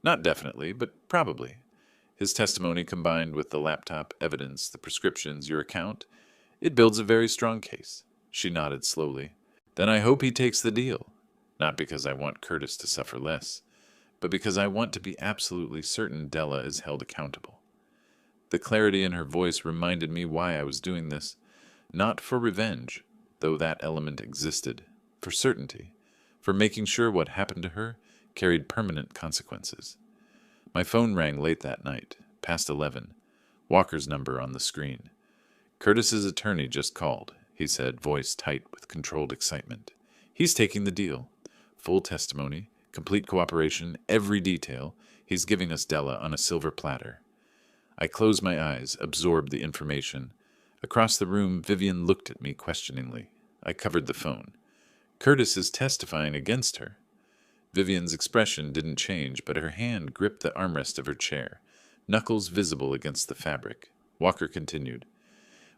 Not definitely, but probably. His testimony combined with the laptop evidence, the prescriptions, your account, it builds a very strong case. She nodded slowly. Then I hope he takes the deal. Not because I want Curtis to suffer less, but because I want to be absolutely certain Della is held accountable. The clarity in her voice reminded me why I was doing this. Not for revenge, though that element existed. For certainty. For making sure what happened to her carried permanent consequences. My phone rang late that night, past 11. Walker's number on the screen. Curtis's attorney just called, he said, voice tight with controlled excitement. He's taking the deal. Full testimony, complete cooperation, every detail. He's giving us Della on a silver platter. I closed my eyes, absorbed the information. Across the room, Vivian looked at me questioningly. I covered the phone. Curtis is testifying against her. Vivian's expression didn't change, but her hand gripped the armrest of her chair, knuckles visible against the fabric. Walker continued.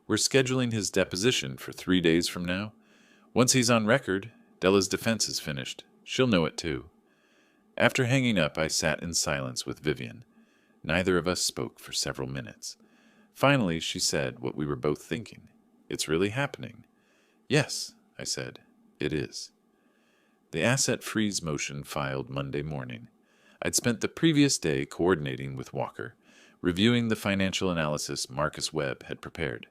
We're scheduling his deposition for 3 days from now. Once he's on record, Della's defense is finished. She'll know it too. After hanging up, I sat in silence with Vivian. Neither of us spoke for several minutes. Finally, she said what we were both thinking. It's really happening. Yes, I said, it is. The asset freeze motion filed Monday morning. I'd spent the previous day coordinating with Walker, reviewing the financial analysis Marcus Webb had prepared.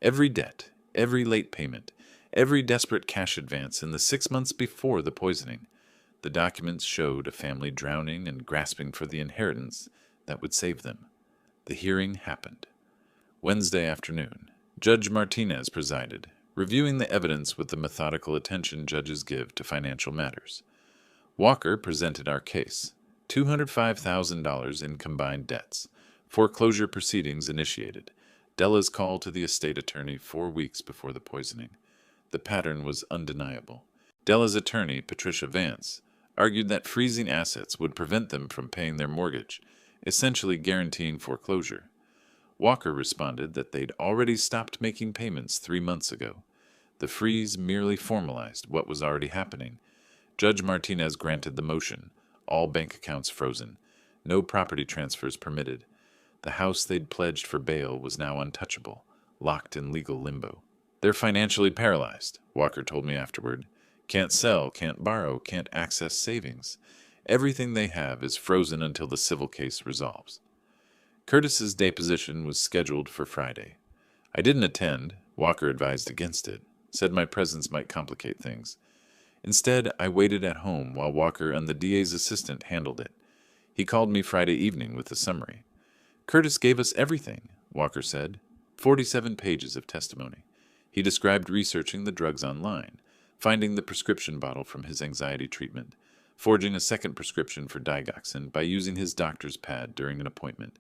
Every debt, every late payment, every desperate cash advance in the 6 months before the poisoning. The documents showed a family drowning and grasping for the inheritance that would save them. The hearing happened. Wednesday afternoon, Judge Martinez presided, reviewing the evidence with the methodical attention judges give to financial matters. Walker presented our case, $205,000 in combined debts, foreclosure proceedings initiated, Della's call to the estate attorney 4 weeks before the poisoning. The pattern was undeniable. Della's attorney, Patricia Vance, argued that freezing assets would prevent them from paying their mortgage, essentially guaranteeing foreclosure. Walker responded that they'd already stopped making payments 3 months ago. The freeze merely formalized what was already happening. Judge Martinez granted the motion, all bank accounts frozen, no property transfers permitted. The house they'd pledged for bail was now untouchable, locked in legal limbo. They're financially paralyzed, Walker told me afterward. Can't sell, can't borrow, can't access savings. Everything they have is frozen until the civil case resolves. Curtis's deposition was scheduled for Friday. I didn't attend. Walker advised against it, said my presence might complicate things. Instead, I waited at home while Walker and the DA's assistant handled it. He called me Friday evening with a summary. Curtis gave us everything, Walker said. 47 pages of testimony. He described researching the drugs online, finding the prescription bottle from his anxiety treatment, forging a second prescription for digoxin by using his doctor's pad during an appointment.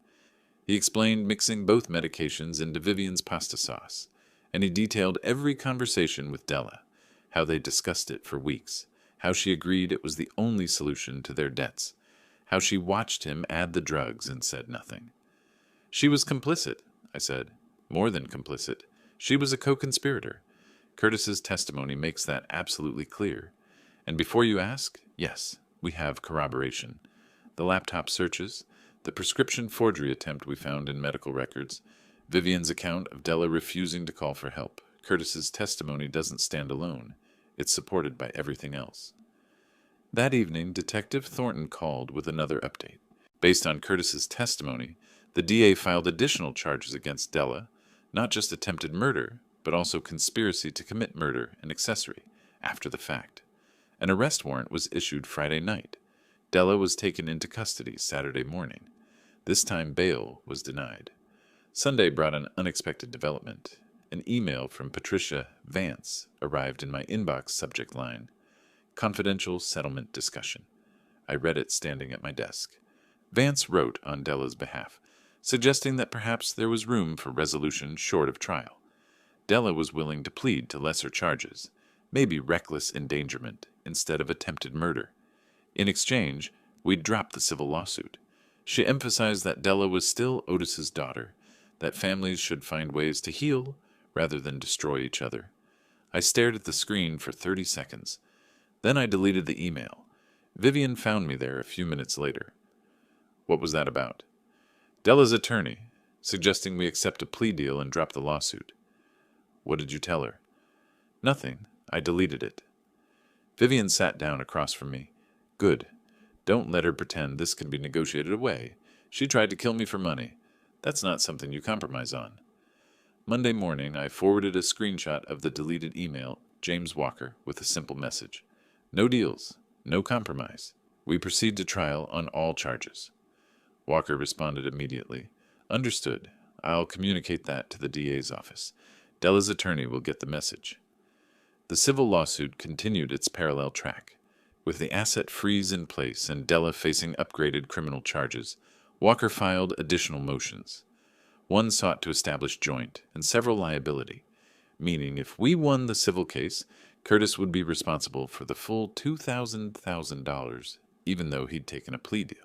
He explained mixing both medications into Vivian's pasta sauce, and he detailed every conversation with Della, how they discussed it for weeks, how she agreed it was the only solution to their debts, how she watched him add the drugs and said nothing. She was complicit, I said. More than complicit. She was a co-conspirator. Curtis's testimony makes that absolutely clear. And before you ask, yes, we have corroboration. The laptop searches, the prescription forgery attempt we found in medical records, Vivian's account of Della refusing to call for help. Curtis's testimony doesn't stand alone. It's supported by everything else. That evening, Detective Thornton called with another update. Based on Curtis's testimony, the DA filed additional charges against Della, not just attempted murder, but also conspiracy to commit murder and accessory, after the fact. An arrest warrant was issued Friday night. Della was taken into custody Saturday morning. This time bail was denied. Sunday brought an unexpected development. An email from Patricia Vance arrived in my inbox subject line, Confidential Settlement Discussion. I read it standing at my desk. Vance wrote on Della's behalf, suggesting that perhaps there was room for resolution short of trial. Della was willing to plead to lesser charges, maybe reckless endangerment instead of attempted murder. In exchange, we'd drop the civil lawsuit. She emphasized that Della was still Otis's daughter, that families should find ways to heal rather than destroy each other. I stared at the screen for 30 seconds. Then I deleted the email. Vivian found me there a few minutes later. What was that about? Della's attorney, suggesting we accept a plea deal and drop the lawsuit. What did you tell her? Nothing. I deleted it. Vivian sat down across from me. Good. Don't let her pretend this can be negotiated away. She tried to kill me for money. That's not something you compromise on. Monday morning, I forwarded a screenshot of the deleted email, James Walker, with a simple message. No deals. No compromise. We proceed to trial on all charges. Walker responded immediately. Understood. I'll communicate that to the DA's office. Della's attorney will get the message. The civil lawsuit continued its parallel track. With the asset freeze in place and Della facing upgraded criminal charges, Walker filed additional motions. One sought to establish joint and several liability, meaning if we won the civil case, Curtis would be responsible for the full $2,000, even though he'd taken a plea deal.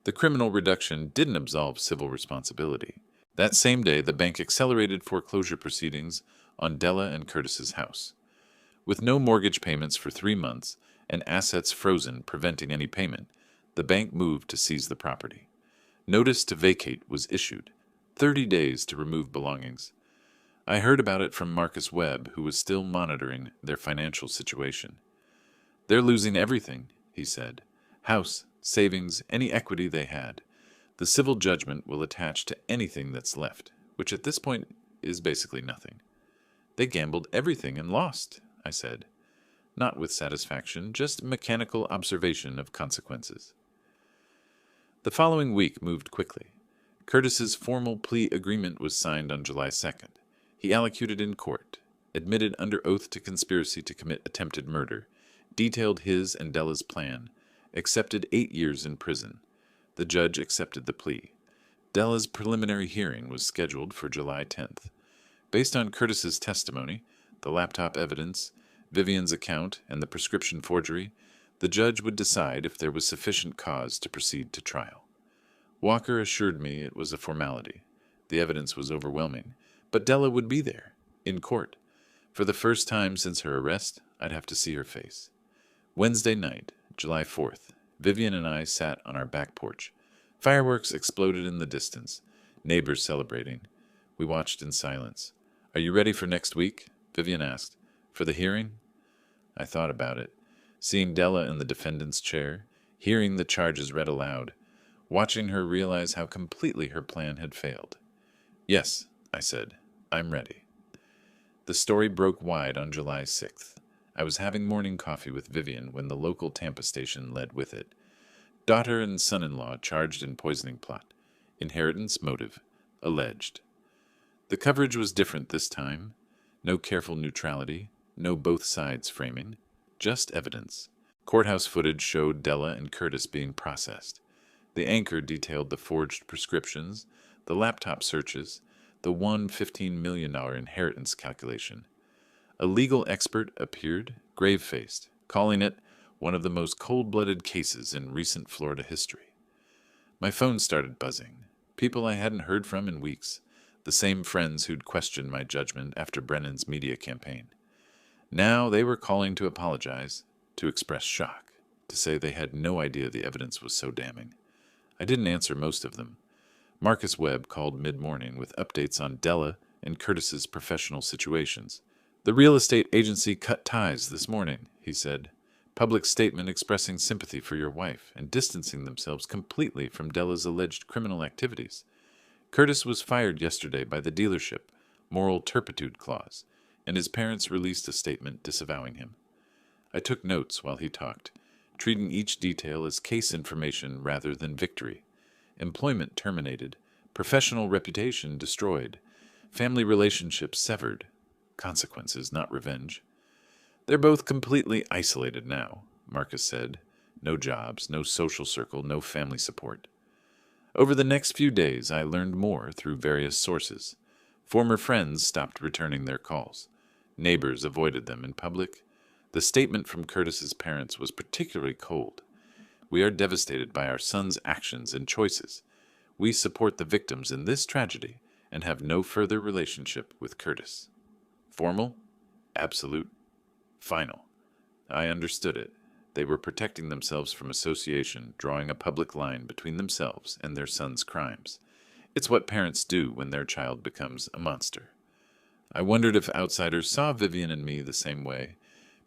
The criminal reduction didn't absolve civil responsibility. That same day, the bank accelerated foreclosure proceedings on Della and Curtis's house. With no mortgage payments for 3 months and assets frozen preventing any payment, the bank moved to seize the property. Notice to vacate was issued, 30 days to remove belongings. I heard about it from Marcus Webb, who was still monitoring their financial situation. They're losing everything, he said. House, savings, any equity they had. The civil judgment will attach to anything that's left, which at this point is basically nothing. They gambled everything and lost, I said. Not with satisfaction, just mechanical observation of consequences. The following week moved quickly. Curtis's formal plea agreement was signed on July 2nd. He allocuted in court, admitted under oath to conspiracy to commit attempted murder, detailed his and Della's plan, accepted 8 years in prison. The judge accepted the plea. Della's preliminary hearing was scheduled for July 10th. Based on Curtis's testimony, the laptop evidence, Vivian's account, and the prescription forgery, the judge would decide if there was sufficient cause to proceed to trial. Walker assured me it was a formality. The evidence was overwhelming, but Della would be there, in court. For the first time since her arrest, I'd have to see her face. Wednesday night, July 4th, Vivian and I sat on our back porch. Fireworks exploded in the distance, neighbors celebrating. We watched in silence. Are you ready for next week? Vivian asked. For the hearing? I thought about it, seeing Della in the defendant's chair, hearing the charges read aloud, watching her realize how completely her plan had failed. Yes, I said, I'm ready. The story broke wide on July 6th. I was having morning coffee with Vivian when the local Tampa station led with it. Daughter and son-in-law charged in poisoning plot. Inheritance motive. Alleged. The coverage was different this time. No careful neutrality. No both sides framing. Just evidence. Courthouse footage showed Della and Curtis being processed. The anchor detailed the forged prescriptions, the laptop searches, the $15 million inheritance calculation. A legal expert appeared, grave-faced, calling it one of the most cold-blooded cases in recent Florida history. My phone started buzzing. People I hadn't heard from in weeks, the same friends who'd questioned my judgment after Brennan's media campaign. Now they were calling to apologize, to express shock, to say they had no idea the evidence was so damning. I didn't answer most of them. Marcus Webb called mid-morning with updates on Della and Curtis's professional situations. The real estate agency cut ties this morning, he said. Public statement expressing sympathy for your wife and distancing themselves completely from Della's alleged criminal activities. Curtis was fired yesterday by the dealership, moral turpitude clause, and his parents released a statement disavowing him. I took notes while he talked, treating each detail as case information rather than victory. Employment terminated, professional reputation destroyed, family relationships severed, consequences, not revenge. They're both completely isolated now, Marcus said. No jobs, no social circle, no family support. Over the next few days, I learned more through various sources. Former friends stopped returning their calls. Neighbors avoided them in public. The statement from Curtis's parents was particularly cold. We are devastated by our son's actions and choices. We support the victims in this tragedy and have no further relationship with Curtis. Formal? Absolute? Final. I understood it. They were protecting themselves from association, drawing a public line between themselves and their son's crimes. It's what parents do when their child becomes a monster. I wondered if outsiders saw Vivian and me the same way,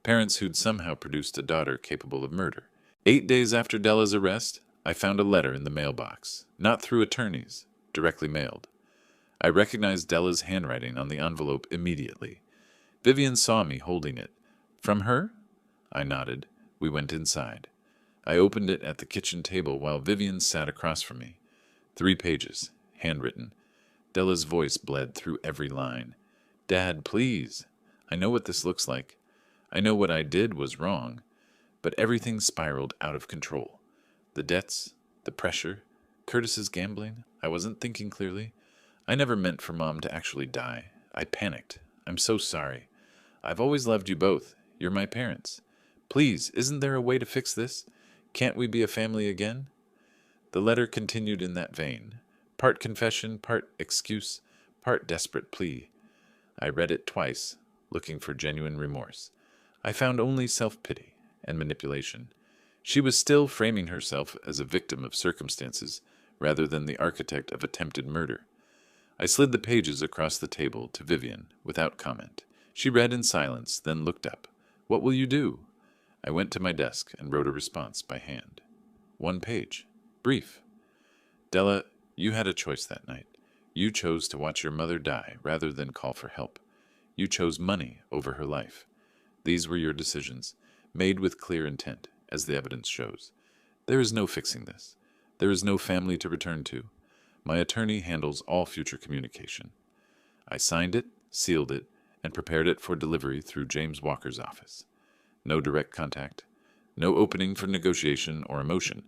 parents who'd somehow produced a daughter capable of murder. 8 days after Della's arrest, I found a letter in the mailbox, not through attorneys, directly mailed. I recognized Della's handwriting on the envelope immediately. Vivian saw me holding it. From her? I nodded. We went inside. I opened it at the kitchen table while Vivian sat across from me. 3 pages, handwritten. Della's voice bled through every line. Dad, please. I know what this looks like. I know what I did was wrong. But everything spiraled out of control. The debts, the pressure, Curtis's gambling. I wasn't thinking clearly. I never meant for Mom to actually die. I panicked. I'm so sorry. I've always loved you both. You're my parents. Please, isn't there a way to fix this? Can't we be a family again? The letter continued in that vein. Part confession, part excuse, part desperate plea. I read it twice, looking for genuine remorse. I found only self-pity and manipulation. She was still framing herself as a victim of circumstances rather than the architect of attempted murder. I slid the pages across the table to Vivian without comment. She read in silence, then looked up. What will you do? I went to my desk and wrote a response by hand. 1 page. Brief. Della, you had a choice that night. You chose to watch your mother die rather than call for help. You chose money over her life. These were your decisions, made with clear intent, as the evidence shows. There is no fixing this. There is no family to return to. My attorney handles all future communication. I signed it, sealed it, and prepared it for delivery through James Walker's office. No direct contact. No opening for negotiation or emotion.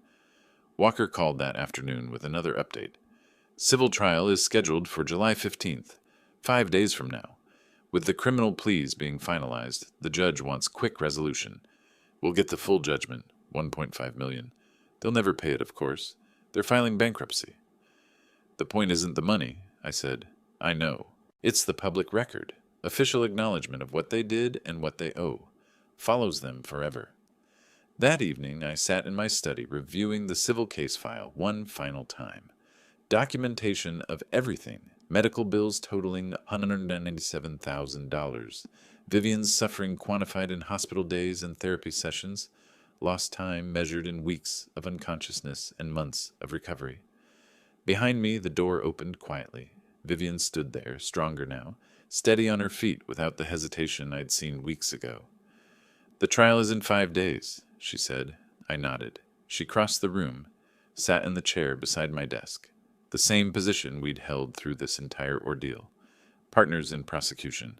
Walker called that afternoon with another update. Civil trial is scheduled for July 15th, 5 days from now. With the criminal pleas being finalized, the judge wants quick resolution. We'll get the full judgment, $1.5 million. They'll never pay it, of course. They're filing bankruptcy. The point isn't the money, I said. I know. It's the public record, official acknowledgement of what they did and what they owe. Follows them forever. That evening, I sat in my study reviewing the civil case file one final time. Documentation of everything. Medical bills totaling $197,000. Vivian's suffering quantified in hospital days and therapy sessions. Lost time measured in weeks of unconsciousness and months of recovery. Behind me, the door opened quietly. Vivian stood there, stronger now, steady on her feet without the hesitation I'd seen weeks ago. The trial is in 5 days, she said. I nodded. She crossed the room, sat in the chair beside my desk. The same position we'd held through this entire ordeal. Partners in prosecution.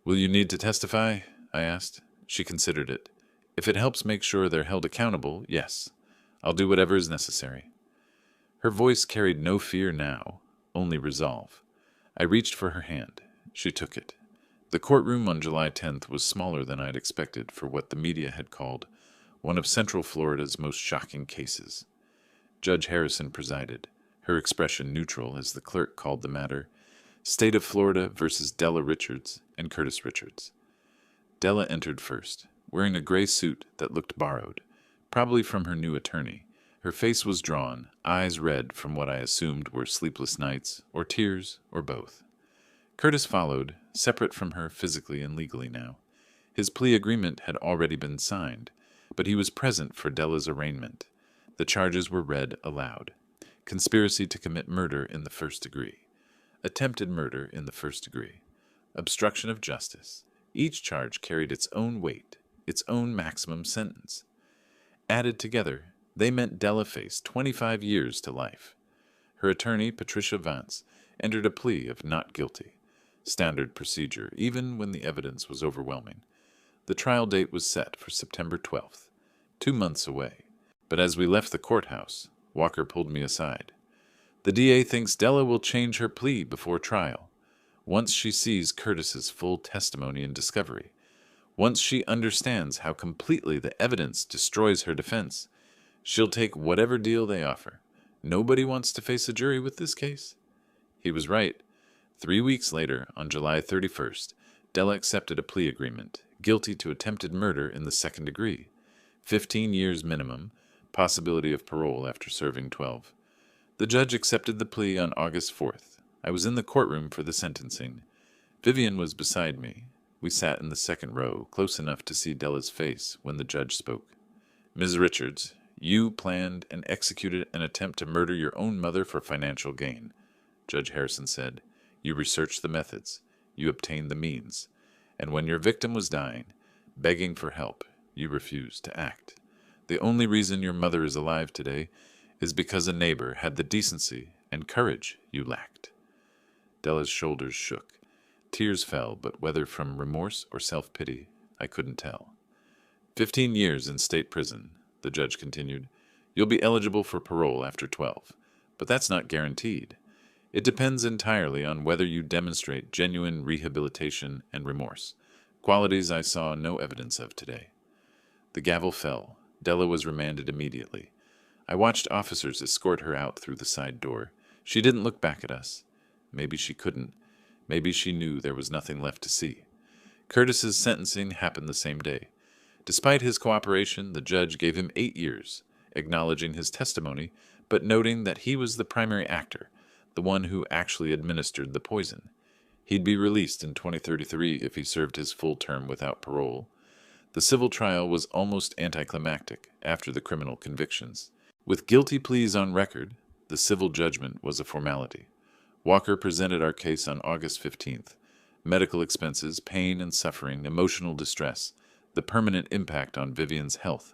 Will you need to testify? I asked. She considered it. If it helps make sure they're held accountable, yes. I'll do whatever is necessary. Her voice carried no fear now, only resolve. I reached for her hand. She took it. The courtroom on July 10th was smaller than I'd expected for what the media had called one of Central Florida's most shocking cases. Judge Harrison presided, her expression neutral as the clerk called the matter State of Florida versus Della Richards and Curtis Richards. Della entered first, wearing a gray suit that looked borrowed, probably from her new attorney. Her face was drawn, eyes red from what I assumed were sleepless nights, or tears, or both. Curtis followed, separate from her physically and legally now. His plea agreement had already been signed, but he was present for Della's arraignment. The charges were read aloud. Conspiracy to commit murder in the first degree. Attempted murder in the first degree. Obstruction of justice. Each charge carried its own weight, its own maximum sentence. Added together, they meant Della faced 25 years to life. Her attorney, Patricia Vance, entered a plea of not guilty. Standard procedure, even when the evidence was overwhelming. The trial date was set for September 12th, 2 months away. But as we left the courthouse, Walker pulled me aside. The DA thinks Della will change her plea before trial. Once she sees Curtis's full testimony and discovery, once she understands how completely the evidence destroys her defense, she'll take whatever deal they offer. Nobody wants to face a jury with this case. He was right. 3 weeks later, on July 31st, Della accepted a plea agreement, guilty to attempted murder in the second degree. 15 years minimum, possibility of parole after serving 12. The judge accepted the plea on August 4th. I was in the courtroom for the sentencing. Vivian was beside me. We sat in the second row, close enough to see Della's face when the judge spoke. Ms. Richards, you planned and executed an attempt to murder your own mother for financial gain, Judge Harrison said. You researched the methods. You obtained the means. And when your victim was dying, begging for help, you refused to act. The only reason your mother is alive today is because a neighbor had the decency and courage you lacked. Della's shoulders shook. Tears fell, but whether from remorse or self-pity, I couldn't tell. 15 years in state prison, the judge continued. You'll be eligible for parole after 12, but that's not guaranteed. It depends entirely on whether you demonstrate genuine rehabilitation and remorse, qualities I saw no evidence of today. The gavel fell. Della was remanded immediately. I watched officers escort her out through the side door. She didn't look back at us. Maybe she couldn't. Maybe she knew there was nothing left to see. Curtis's sentencing happened the same day. Despite his cooperation, the judge gave him 8 years, acknowledging his testimony, but noting that he was the primary actor, the one who actually administered the poison. He'd be released in 2033 if he served his full term without parole. The civil trial was almost anticlimactic after the criminal convictions. With guilty pleas on record, the civil judgment was a formality. Walker presented our case on August 15th. Medical expenses, pain and suffering, emotional distress, the permanent impact on Vivian's health.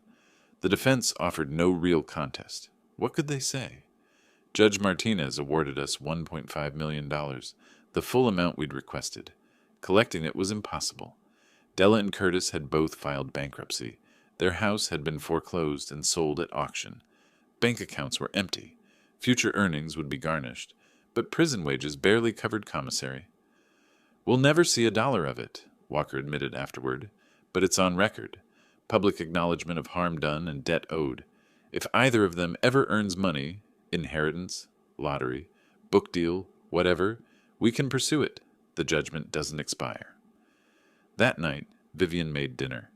The defense offered no real contest. What could they say? Judge Martinez awarded us $1.5 million, the full amount we'd requested. Collecting it was impossible. Della and Curtis had both filed bankruptcy. Their house had been foreclosed and sold at auction. Bank accounts were empty. Future earnings would be garnished, but prison wages barely covered commissary. We'll never see a dollar of it, Walker admitted afterward, but it's on record. Public acknowledgement of harm done and debt owed. If either of them ever earns money, inheritance, lottery, book deal, whatever, we can pursue it. The judgment doesn't expire. That night, Vivian made dinner.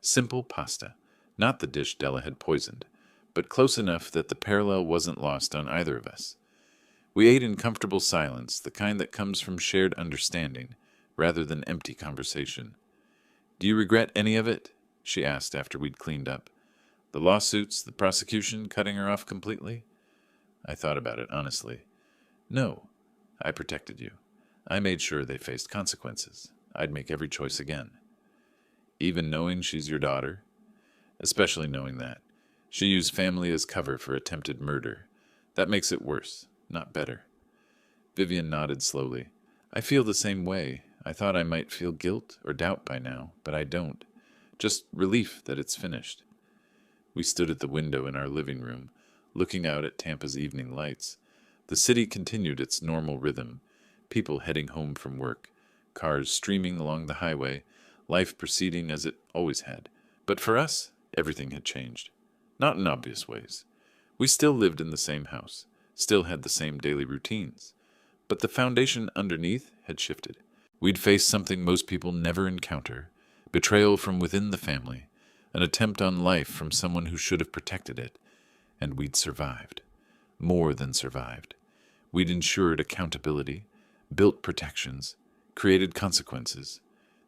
Simple pasta, not the dish Della had poisoned, but close enough that the parallel wasn't lost on either of us. We ate in comfortable silence, the kind that comes from shared understanding, rather than empty conversation. Do you regret any of it? She asked after we'd cleaned up. The lawsuits, the prosecution cutting her off completely? I thought about it honestly. No, I protected you. I made sure they faced consequences. I'd make every choice again. Even knowing she's your daughter? Especially knowing that. She used family as cover for attempted murder. That makes it worse, not better. Vivian nodded slowly. I feel the same way. I thought I might feel guilt or doubt by now, but I don't. Just relief that it's finished. We stood at the window in our living room, looking out at Tampa's evening lights. The city continued its normal rhythm, people heading home from work, cars streaming along the highway, life proceeding as it always had. But for us, everything had changed. Not in obvious ways. We still lived in the same house, still had the same daily routines. But the foundation underneath had shifted. We'd faced something most people never encounter, betrayal from within the family, an attempt on life from someone who should have protected it, and we'd survived. More than survived. We'd ensured accountability, built protections, created consequences.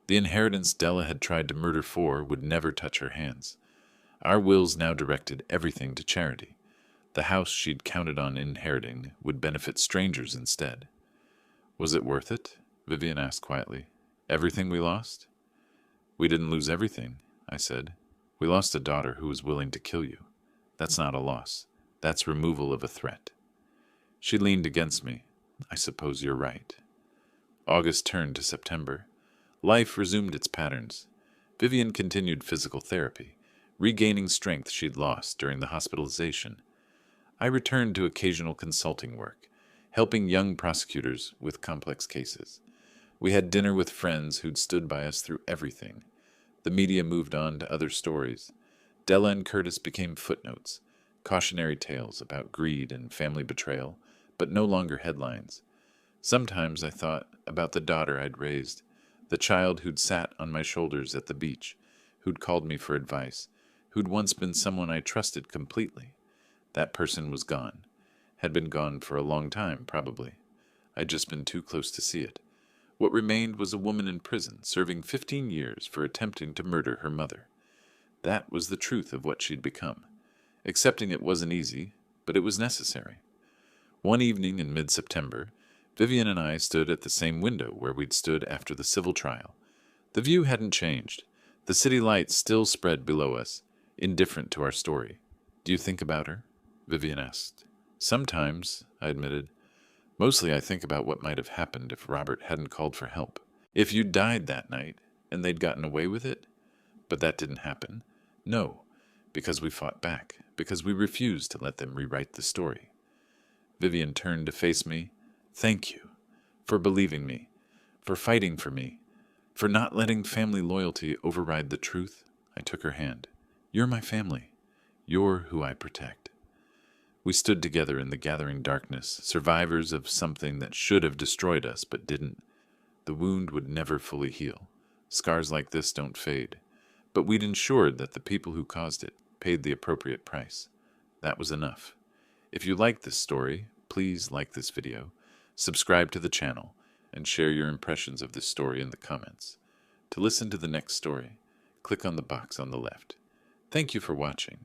The inheritance Della had tried to murder for would never touch her hands. Our wills now directed everything to charity. The house she'd counted on inheriting would benefit strangers instead. Was it worth it? Vivian asked quietly. Everything we lost? We didn't lose everything, I said. We lost a daughter who was willing to kill you. That's not a loss. That's removal of a threat. She leaned against me. I suppose you're right. August turned to September. Life resumed its patterns. Vivian continued physical therapy, regaining strength she'd lost during the hospitalization. I returned to occasional consulting work, helping young prosecutors with complex cases. We had dinner with friends who'd stood by us through everything. The media moved on to other stories. Della and Curtis became footnotes, cautionary tales about greed and family betrayal, but no longer headlines. Sometimes I thought about the daughter I'd raised, the child who'd sat on my shoulders at the beach, who'd called me for advice, who'd once been someone I trusted completely. That person was gone. Had been gone for a long time, probably. I'd just been too close to see it. What remained was a woman in prison, serving 15 years for attempting to murder her mother. That was the truth of what she'd become. Accepting it wasn't easy, but it was necessary. One evening in mid-September, Vivian and I stood at the same window where we'd stood after the civil trial. The view hadn't changed. The city lights still spread below us, indifferent to our story. "Do you think about her?" Vivian asked. "Sometimes," I admitted. "Mostly I think about what might have happened if Robert hadn't called for help. If you'd died that night, and they'd gotten away with it. But that didn't happen. No, because we fought back, because we refused to let them rewrite the story." Vivian turned to face me. "Thank you for believing me, for fighting for me, for not letting family loyalty override the truth." I took her hand. "You're my family. You're who I protect." We stood together in the gathering darkness, survivors of something that should have destroyed us but didn't. The wound would never fully heal. Scars like this don't fade. But we'd ensured that the people who caused it paid the appropriate price. That was enough. If you like this story, please like this video, subscribe to the channel, and share your impressions of this story in the comments. To listen to the next story, click on the box on the left. Thank you for watching.